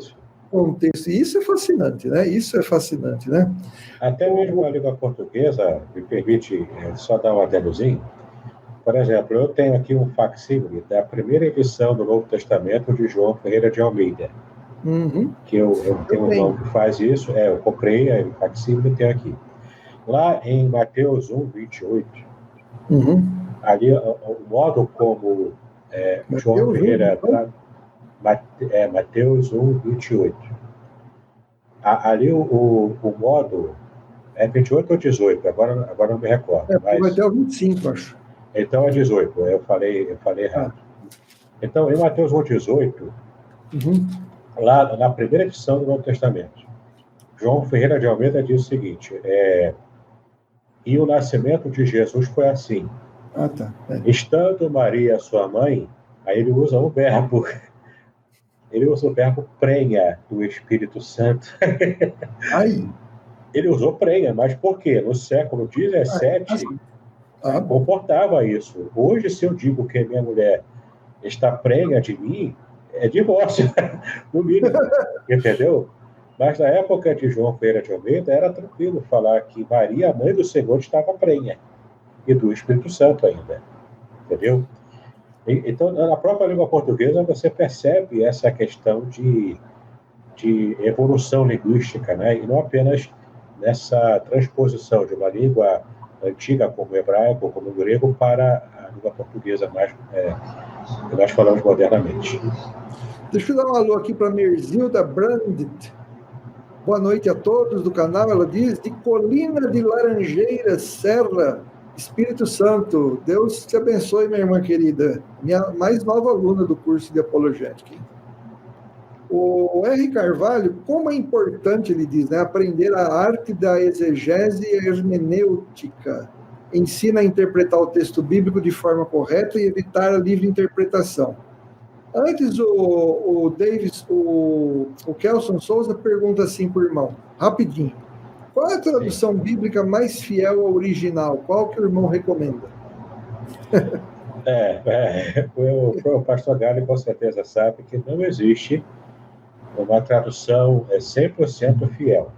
contexto. E isso é fascinante, né? Isso é fascinante, né? Até mesmo a língua portuguesa, me permite só dar um adendozinho. Por exemplo, eu tenho aqui um facsímile da primeira edição do Novo Testamento de João Ferreira de Almeida. Que eu tenho um irmão que faz isso, eu comprei o facsímile e tenho aqui. Lá em Mateus 1, 28, ali o modo como João Ferreira... Mateus 1, 28. Ali o modo... É 28 ou 18? Agora não me recordo. Mas... Vai até o 25, acho. Então é 18, eu falei errado. Então, em Mateus 1, 18, lá na primeira edição do Novo Testamento, João Ferreira de Almeida diz o seguinte, e o nascimento de Jesus foi assim. Estando Maria, sua mãe, aí ele usa o verbo prenha do Espírito Santo. Ele usou prenha, mas por quê? No século XVII, comportava isso. Hoje, se eu digo que minha mulher está prenha de mim, é divórcio, no mínimo, entendeu? Mas na época de João Ferreira de Almeida, era tranquilo falar que Maria, a mãe do Senhor, estava prenha, e do Espírito Santo ainda, entendeu? Então, na própria língua portuguesa, você percebe essa questão de evolução linguística, né? E não apenas nessa transposição de uma língua antiga, como o hebraico, como o grego, para a língua portuguesa mais que nós falamos modernamente. Deixa eu dar um alô aqui para a Merzilda Brandt. Boa noite a todos do canal. Ela diz, de Colina de Laranjeiras, Serra, Espírito Santo. Deus te abençoe, minha irmã querida. Minha mais nova aluna do curso de apologética. O R. Carvalho, como é importante, ele diz, né, aprender a arte da exegese e hermenêutica. Ensina a interpretar o texto bíblico de forma correta e evitar a livre interpretação. Antes, o Kelson Souza pergunta assim para o irmão, rapidinho, qual é a tradução bíblica mais fiel ao original? Qual que o irmão recomenda? O pastor Gale com certeza sabe que não existe uma tradução 100% fiel.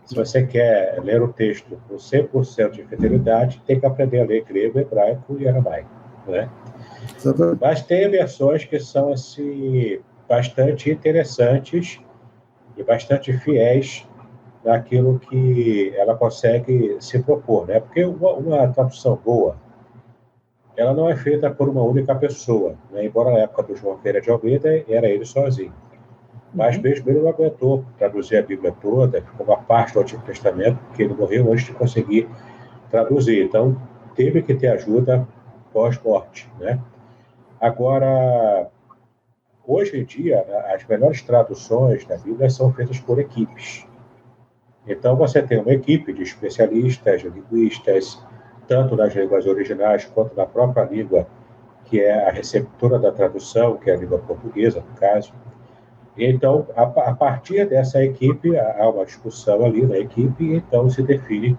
Se você quer ler o texto com 100% de fidelidade, tem que aprender a ler grego, hebraico e aramaico, né? Mas tem versões que são assim, bastante interessantes e bastante fiéis naquilo que ela consegue se propor, né? Porque uma tradução boa, ela não é feita por uma única pessoa, né? Embora na época do João Ferreira de Almeida era ele sozinho. Mas mesmo ele não aguentou traduzir a Bíblia toda, ficou uma parte do Antigo Testamento, porque ele morreu antes de conseguir traduzir. Então, teve que ter ajuda pós-morte, né? Agora, hoje em dia, as melhores traduções da Bíblia são feitas por equipes. Então, você tem uma equipe de especialistas, de linguistas, tanto nas línguas originais quanto na própria língua, que é a receptora da tradução, que é a língua portuguesa, no caso. Então, a partir dessa equipe, há uma discussão ali na equipe, e então se define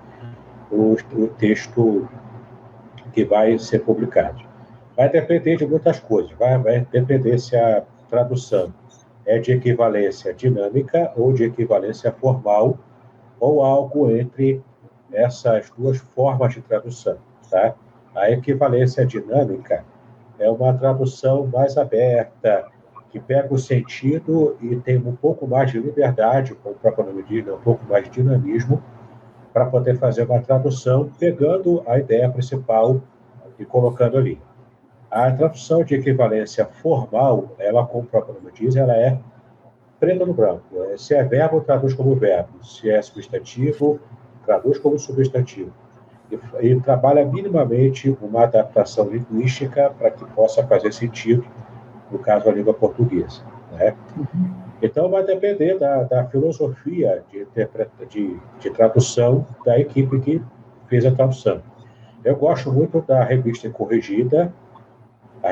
o texto que vai ser publicado. Vai depender de muitas coisas, vai depender se a tradução é de equivalência dinâmica ou de equivalência formal, ou algo entre essas duas formas de tradução, tá? A equivalência dinâmica é uma tradução mais aberta, que pega o sentido e tem um pouco mais de liberdade, como o próprio nome diz, um pouco mais de dinamismo, para poder fazer uma tradução, pegando a ideia principal e colocando ali. A tradução de equivalência formal, ela, como o próprio nome diz, ela é preto no branco. Se é verbo, traduz como verbo. Se é substantivo, traduz como substantivo. E trabalha minimamente uma adaptação linguística para que possa fazer sentido, no caso, a língua portuguesa, né? Então, vai depender da filosofia de tradução da equipe que fez a tradução. Eu gosto muito da revista Corrigida, a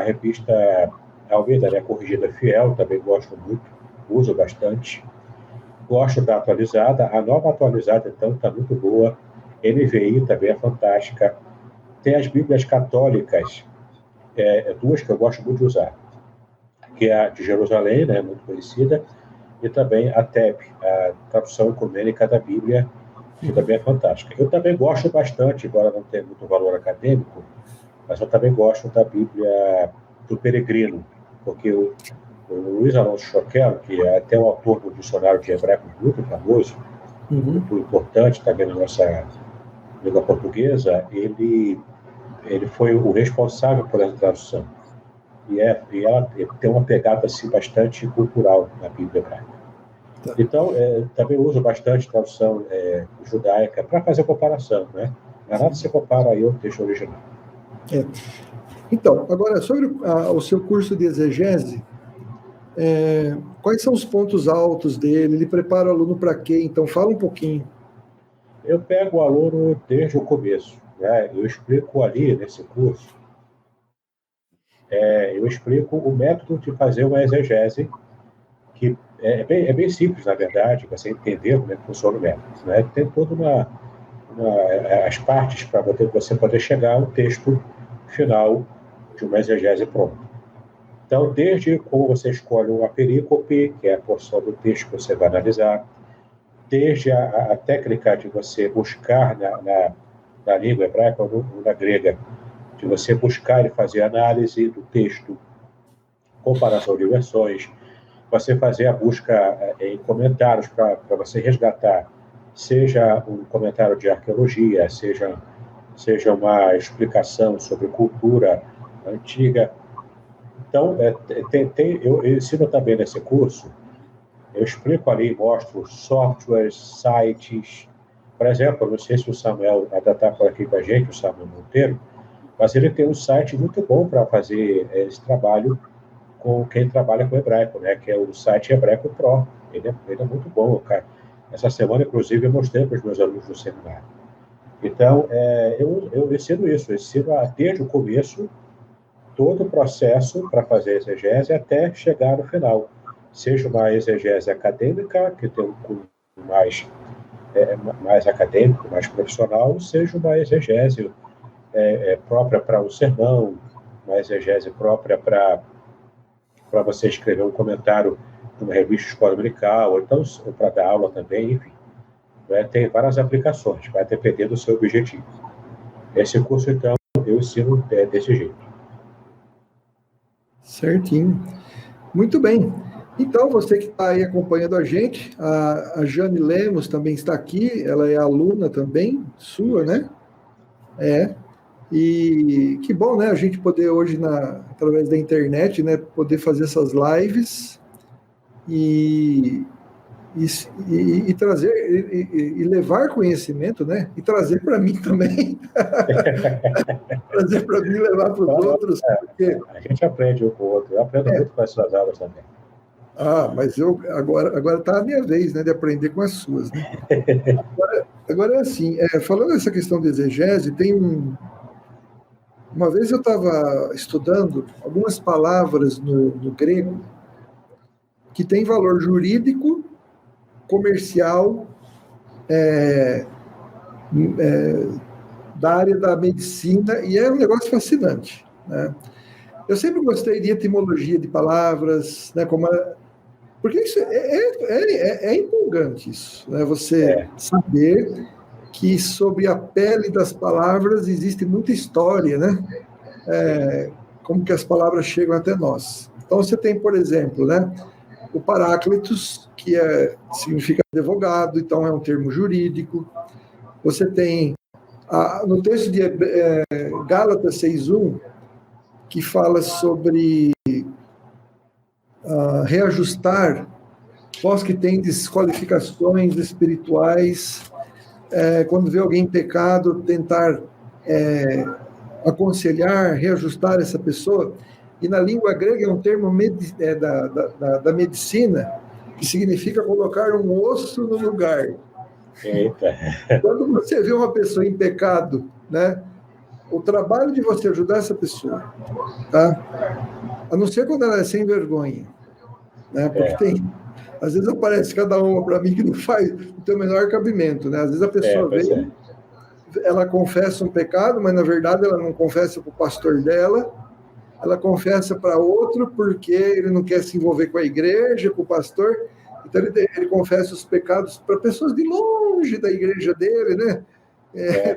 revista Almeida, né, Corrigida Fiel, também gosto muito, uso bastante. Gosto da atualizada. A nova atualizada, então, está muito boa. NVI também é fantástica. Tem as Bíblias católicas, duas que eu gosto muito de usar, que é a de Jerusalém, né, muito conhecida, e também a TEB, a Tradução Ecumênica da Bíblia, que também é fantástica. Eu também gosto bastante, embora não tenha muito valor acadêmico, mas eu também gosto da Bíblia do Peregrino, porque o Luiz Alonso Choquel, que é até o autor do dicionário de hebraico muito famoso, muito importante também na nossa língua portuguesa, ele foi o responsável por essa tradução. E ela tem uma pegada assim, bastante cultural na Bíblia hebraica. Então, também uso bastante tradução judaica para fazer comparação, né? Não é nada se compara aí ao texto original. Então, agora, sobre o seu curso de exegese, quais são os pontos altos dele? Ele prepara o aluno para quê? Então, fala um pouquinho. Eu pego o aluno desde o começo, né? Eu explico ali, nesse curso, eu explico o método de fazer uma exegese, que é bem simples, na verdade, você entender como é que funciona o método, né? Tem toda as partes para você poder chegar ao texto final de uma exegese pronta. Então, desde como você escolhe uma perícope, que é a porção do texto que você vai analisar, desde a técnica de você buscar na língua hebraica ou na grega, de você buscar e fazer análise do texto, comparação de versões, você fazer a busca em comentários para você resgatar, seja um comentário de arqueologia, seja uma explicação sobre cultura antiga. Então, eu ensino também nesse curso, eu explico ali, mostro softwares, sites. Por exemplo, não sei se o Samuel ainda está por aqui com a gente, o Samuel Monteiro, mas ele tem um site muito bom para fazer esse trabalho com quem trabalha com hebraico, né? Que é o site Hebraico Pro. Ele é muito bom, cara. Essa semana, inclusive, eu mostrei para os meus alunos do seminário. Então, eu ensino isso, eu ensino desde o começo todo o processo para fazer a exegese até chegar no final. Seja uma exegese acadêmica, que tem um cunho mais acadêmico, mais profissional, seja uma exegese própria para o sermão, uma exegese própria para você escrever um comentário numa revista escola dominical, ou então para dar aula também, enfim. Tem várias aplicações, vai depender do seu objetivo. Esse curso, então, eu ensino desse jeito. Certinho. Muito bem. Então, você que está aí acompanhando a gente, a Jane Lemos também está aqui, ela é aluna também, sua, né? E que bom, né, a gente poder hoje, através da internet, né, poder fazer essas lives e trazer, e levar conhecimento, né, e trazer para mim também, trazer para mim e levar para os outros. Porque... A gente aprende um com o outro, eu aprendo muito com as suas aulas também. Mas agora está a minha vez, né, de aprender com as suas. Né? Agora é assim, falando dessa questão de exegese, uma vez eu estava estudando algumas palavras no grego que têm valor jurídico, comercial, da área da medicina, e é um negócio fascinante. Né? Eu sempre gostei de etimologia de palavras, né, porque isso é empolgante, isso, né? Você saber que sobre a pele das palavras existe muita história, né? Como que as palavras chegam até nós. Então, você tem, por exemplo, né, o Paráclitos, que significa advogado, então é um termo jurídico. Você tem, no texto de Gálatas 6:1, que fala sobre reajustar vós que tendes qualificações espirituais, quando vê alguém em pecado, tentar aconselhar, reajustar essa pessoa. E na língua grega é um termo da medicina, que significa colocar um osso no lugar. Eita. Quando você vê uma pessoa em pecado, né, o trabalho de você ajudar essa pessoa, tá? A não ser quando ela é sem vergonha, né? Porque Às vezes aparece cada uma para mim que não faz, não tem o menor cabimento, né? Às vezes a pessoa vem, ela confessa um pecado, mas na verdade ela não confessa para o pastor dela, ela confessa para outro porque ele não quer se envolver com a igreja, com o pastor, então ele confessa os pecados para pessoas de longe da igreja dele, né?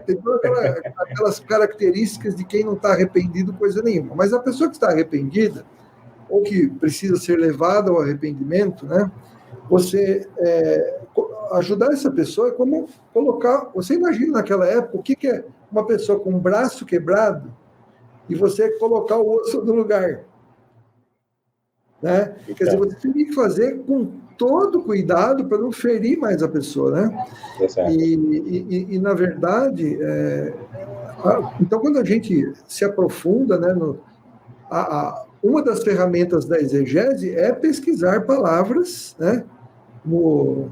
Tem todas aquelas características de quem não está arrependido, coisa nenhuma. Mas a pessoa que está arrependida, ou que precisa ser levada ao arrependimento, né? Você ajudar essa pessoa é como colocar... Você imagina naquela época o que é uma pessoa com um braço quebrado e você colocar o osso no lugar. Né? Quer dizer, você tem que fazer com todo cuidado para não ferir mais a pessoa, né? E na verdade, então quando a gente se aprofunda, né, uma das ferramentas da exegese é pesquisar palavras, né, no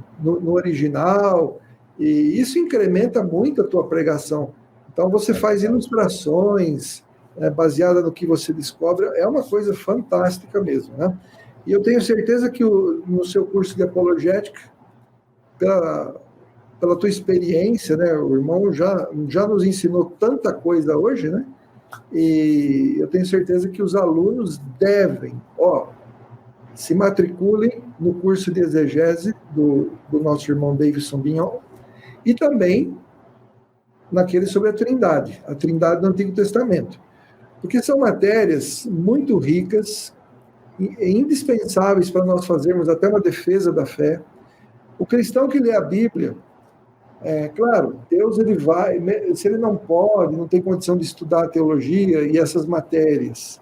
original, e isso incrementa muito a tua pregação. Então você faz ilustrações baseada no que você descobre, é uma coisa fantástica mesmo, né? E eu tenho certeza que no seu curso de apologética, pela tua experiência, né, o irmão já nos ensinou tanta coisa hoje, né? E eu tenho certeza que os alunos devem, se matriculem no curso de exegese do nosso irmão Davidson Binhon, e também naquele sobre a Trindade do Antigo Testamento. Porque são matérias muito ricas e indispensáveis para nós fazermos até uma defesa da fé. O cristão que lê a Bíblia, claro, Deus ele vai, se ele não pode, não tem condição de estudar a teologia e essas matérias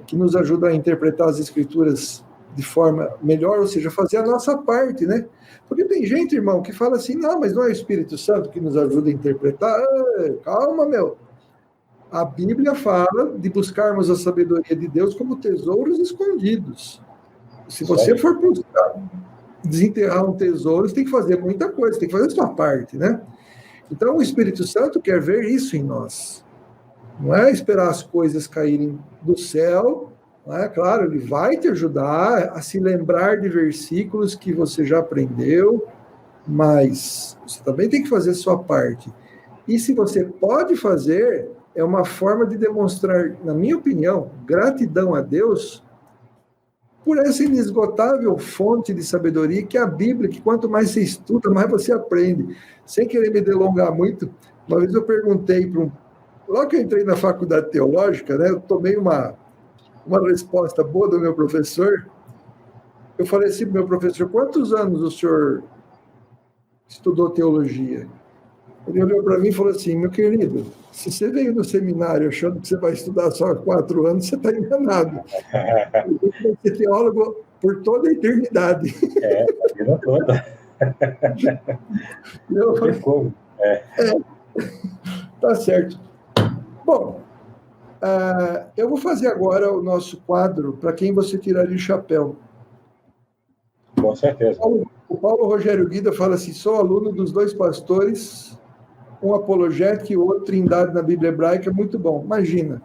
que nos ajudam a interpretar as Escrituras de forma melhor, ou seja, fazer a nossa parte, né? Porque tem gente, irmão, que fala assim, não, mas não é o Espírito Santo que nos ajuda a interpretar. Calma, meu. A Bíblia fala de buscarmos a sabedoria de Deus como tesouros escondidos. Se você for buscar, desenterrar um tesouro, você tem que fazer muita coisa, você tem que fazer a sua parte, né? Então, o Espírito Santo quer ver isso em nós. Não é esperar as coisas caírem do céu, não é? Claro, ele vai te ajudar a se lembrar de versículos que você já aprendeu, mas você também tem que fazer a sua parte. E se você pode fazer, é uma forma de demonstrar, na minha opinião, gratidão a Deus por essa inesgotável fonte de sabedoria que é a Bíblia, que quanto mais você estuda, mais você aprende. Sem querer me delongar muito, uma vez eu perguntei logo que eu entrei na faculdade teológica, né, eu tomei uma resposta boa do meu professor. Eu falei assim pro meu professor, quantos anos o senhor estudou teologia? Ele olhou para mim e falou assim, meu querido, se você veio no seminário achando que você vai estudar só 4 anos, você está enganado. Você vai ser teólogo por toda a eternidade. A vida toda. Eu falei, tá certo. Bom, eu vou fazer agora o nosso quadro para quem você tiraria o chapéu. Com certeza. O Paulo Rogério Guida fala assim, sou aluno dos 2 pastores, um apologético e o outro Trindade na Bíblia Hebraica, muito bom. Imagina.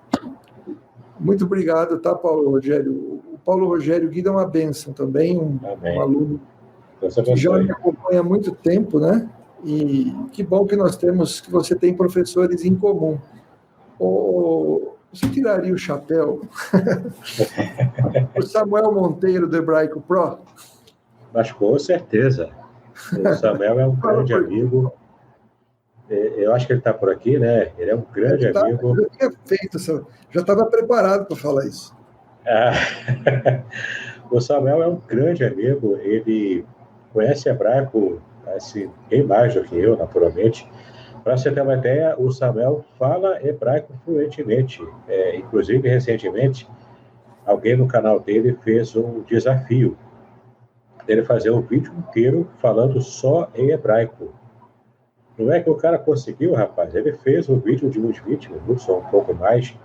Muito obrigado, tá, Paulo Rogério? O Paulo Rogério Guida é uma bênção também, um aluno que já me acompanha há muito tempo, né? E que bom que que você tem professores em comum. Você tiraria o chapéu o Samuel Monteiro do Hebraico Pro? Mas com certeza. O Samuel é um grande amigo. Eu acho que ele está por aqui, né? Ele é um grande amigo. Eu tinha feito, já estava preparado para falar isso. O Samuel é um grande amigo. Ele conhece hebraico assim, bem mais do que eu, naturalmente. Para você ter uma ideia, o Samuel fala hebraico fluentemente. Inclusive, recentemente, alguém no canal dele fez um desafio dele fazer um vídeo inteiro falando só em hebraico. Não é que o cara conseguiu, rapaz. Ele fez um vídeo de uns 20 minutos ou um pouco mais,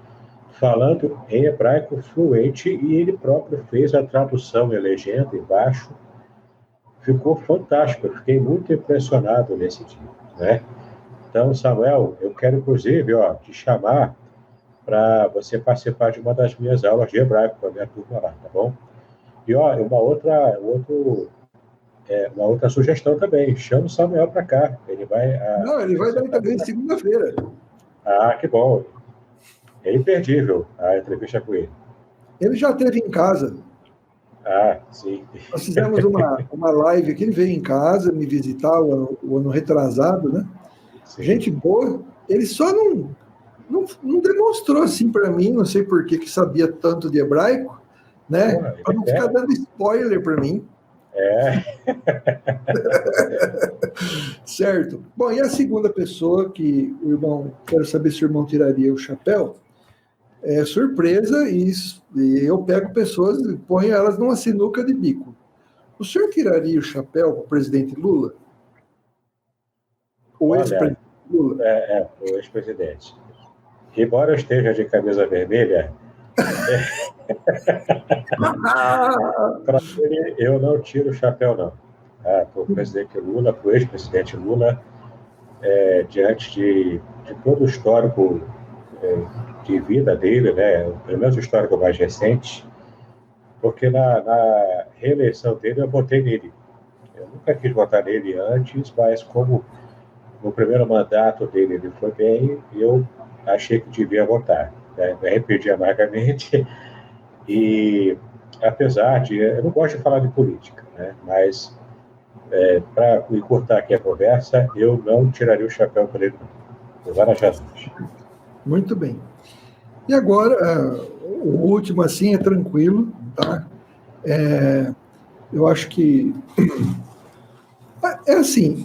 falando em hebraico fluente, e ele próprio fez a tradução e legenda embaixo. Ficou fantástico. Eu fiquei muito impressionado nesse dia, né? Então, Samuel, eu quero, inclusive, te chamar para você participar de uma das minhas aulas de hebraico com a minha turma lá, tá bom? E ó, uma outra sugestão também. Chama o Samuel para cá. Ele vai. Não, ele vai dar entrevista segunda-feira. Ah, que bom. É imperdível a entrevista com ele. Ele já esteve em casa. Ah, sim. Nós fizemos uma live que ele veio em casa me visitar o ano retrasado, né? Sim. Gente boa. Ele só não demonstrou assim para mim, não sei por que sabia tanto de hebraico, né? Para não ficar dando spoiler para mim. Certo. Bom, e a segunda pessoa que o irmão, quero saber se o irmão tiraria o chapéu, é surpresa, e eu pego pessoas e ponho elas numa sinuca de bico. O senhor tiraria o chapéu para o presidente Lula? O ex-presidente Lula? O ex-presidente. Embora eu esteja de camisa vermelha, para ele eu não tiro o chapéu, não. Para o presidente Lula, para o ex-presidente Lula, diante de todo o histórico de vida dele, né, pelo menos o histórico mais recente, porque na reeleição dele eu votei nele. Eu nunca quis votar nele antes, mas como no primeiro mandato dele ele foi bem, eu achei que devia votar. Né? Me arrependi amargamente. E apesar de... Eu não gosto de falar de política, né? Mas para encurtar aqui a conversa, eu não tiraria o chapéu para ele, por várias razões. Muito bem. E agora, o último assim é tranquilo, tá? Eu acho que assim,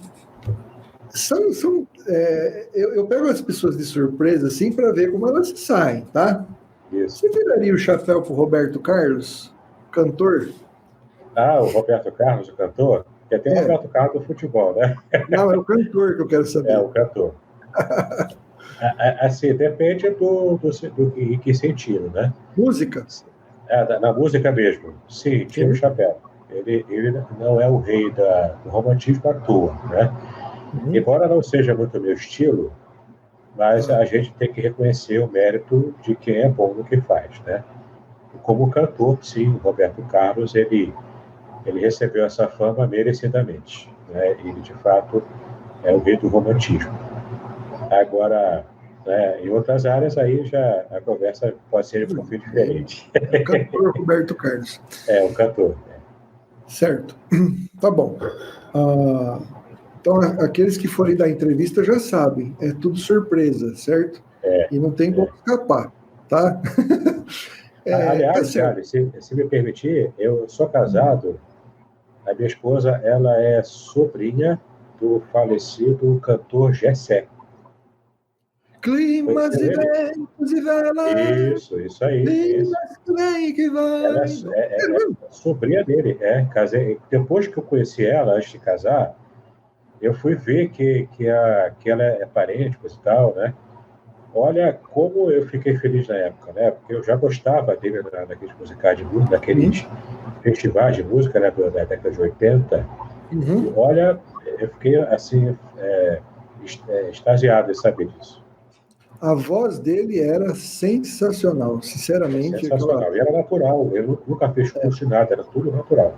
eu pego as pessoas de surpresa assim para ver como elas saem, tá? Isso. Você tiraria o chapéu para o Roberto Carlos, cantor? Ah, o Roberto Carlos, o cantor? Porque tem o Roberto Carlos do futebol, né? Não, é o cantor que eu quero saber. É, o cantor. Assim, depende do em que sentido, né? Música? Na música mesmo. Sim, tira o chapéu. Ele não é o rei do romantismo à toa, né? Embora não seja muito meu estilo, mas a gente tem que reconhecer o mérito de quem é bom no que faz, né? Como cantor, sim, o Roberto Carlos, ele recebeu essa fama merecidamente, né? Ele, de fato, é o rei do romantismo. Agora, né, em outras áreas, aí já a conversa pode ser um pouquinho diferente. É o cantor Roberto Carlos. É, o cantor. Certo. Tá bom. Então, aqueles que forem dar entrevista já sabem, é tudo surpresa, certo? E não tem como escapar, tá? Aliás, tá Jale, se me permitir, eu sou casado, a minha esposa, ela é sobrinha do falecido cantor Gessé. Climas e ventos e velas. Isso aí. Que vai. Ela é sobrinha dele, casei. Depois que eu conheci ela, antes de casar, eu fui ver que ela é parente, coisa e tal, né? Olha como eu fiquei feliz na época, né? Porque eu já gostava dele naqueles musicais de música, naqueles festivais de música, né, da década de 80. E olha, eu fiquei assim, extasiado em saber disso. A voz dele era sensacional, sinceramente. Sensacional. E era natural, ele nunca fez curso de nada, era tudo natural.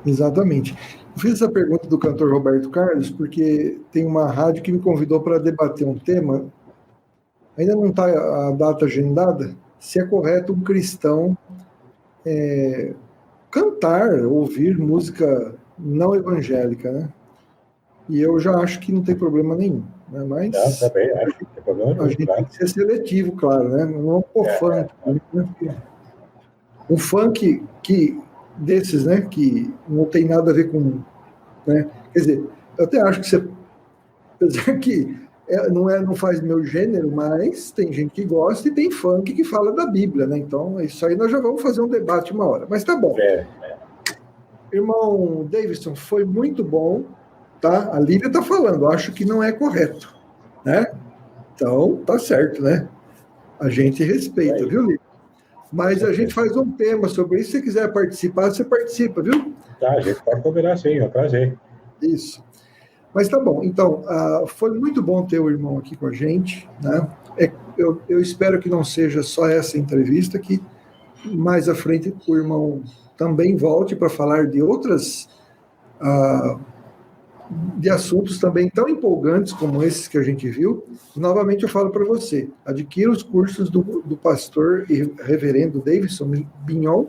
Exatamente. Eu fiz essa pergunta do cantor Roberto Carlos porque tem uma rádio que me convidou para debater um tema. Ainda não está a data agendada, se é correto um cristão cantar, ouvir música não evangélica, né? E eu já acho que não tem problema nenhum, né? Mas também acho que tem problema nenhum, a gente tem que ser seletivo, claro, né? Não pôr funk, né? Um funk desses, né? Que não tem nada a ver com, né? Quer dizer, eu até acho que você, apesar que não faz meu gênero, mas tem gente que gosta e tem funk que fala da Bíblia, né? Então, isso aí nós já vamos fazer um debate uma hora. Mas tá bom. Irmão Davidson, foi muito bom, tá? A Lívia tá falando, acho que não é correto, né? Então, tá certo, né? A gente respeita, viu, Lívia? Mas a gente faz um tema sobre isso. Se você quiser participar, você participa, viu? Tá, a gente pode combinar sim, é um prazer. Isso. Mas tá bom, então, foi muito bom ter o irmão aqui com a gente, né? Eu espero que não seja só essa entrevista, que mais à frente o irmão também volte para falar de outras de assuntos também tão empolgantes como esses que a gente viu. Novamente eu falo para você, adquira os cursos do pastor e reverendo Davidson Bignon,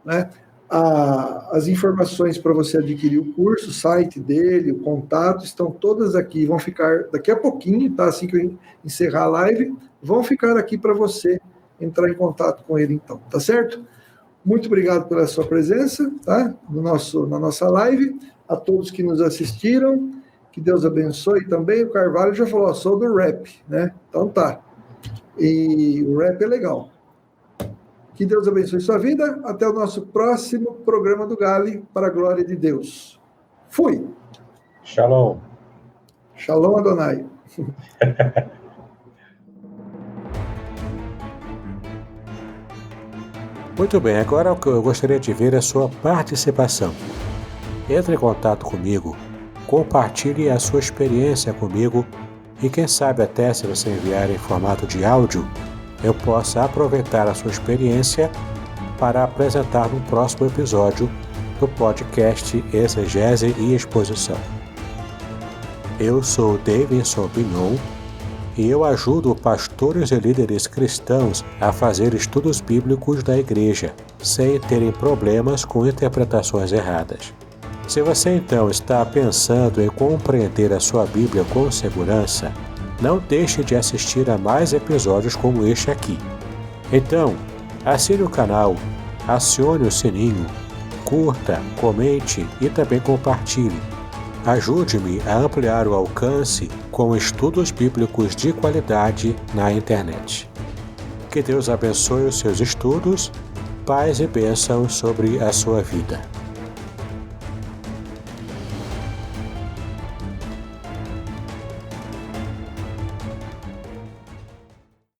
né? As informações para você adquirir o curso, o site dele, o contato, estão todas aqui, vão ficar daqui a pouquinho, tá? Assim que eu encerrar a live, vão ficar aqui para você entrar em contato com ele então, tá certo? Muito obrigado pela sua presença, tá? Na nossa live, a todos que nos assistiram, que Deus abençoe também. O Carvalho já falou, sou do rap, né? Então tá. E o rap é legal. Que Deus abençoe sua vida. Até o nosso próximo programa do Gale, para a glória de Deus. Fui. Shalom. Shalom, Adonai. Muito bem, agora eu gostaria de ver a sua participação. Entre em contato comigo, compartilhe a sua experiência comigo e quem sabe até se você enviar em formato de áudio, eu possa aproveitar a sua experiência para apresentar no próximo episódio do podcast Exegese e Exposição. Eu sou Davidson Bignon e eu ajudo pastores e líderes cristãos a fazer estudos bíblicos da igreja, sem terem problemas com interpretações erradas. Se você então está pensando em compreender a sua Bíblia com segurança, não deixe de assistir a mais episódios como este aqui. Então, assine o canal, acione o sininho, curta, comente e também compartilhe. Ajude-me a ampliar o alcance com estudos bíblicos de qualidade na internet. Que Deus abençoe os seus estudos, paz e bênçãos sobre a sua vida.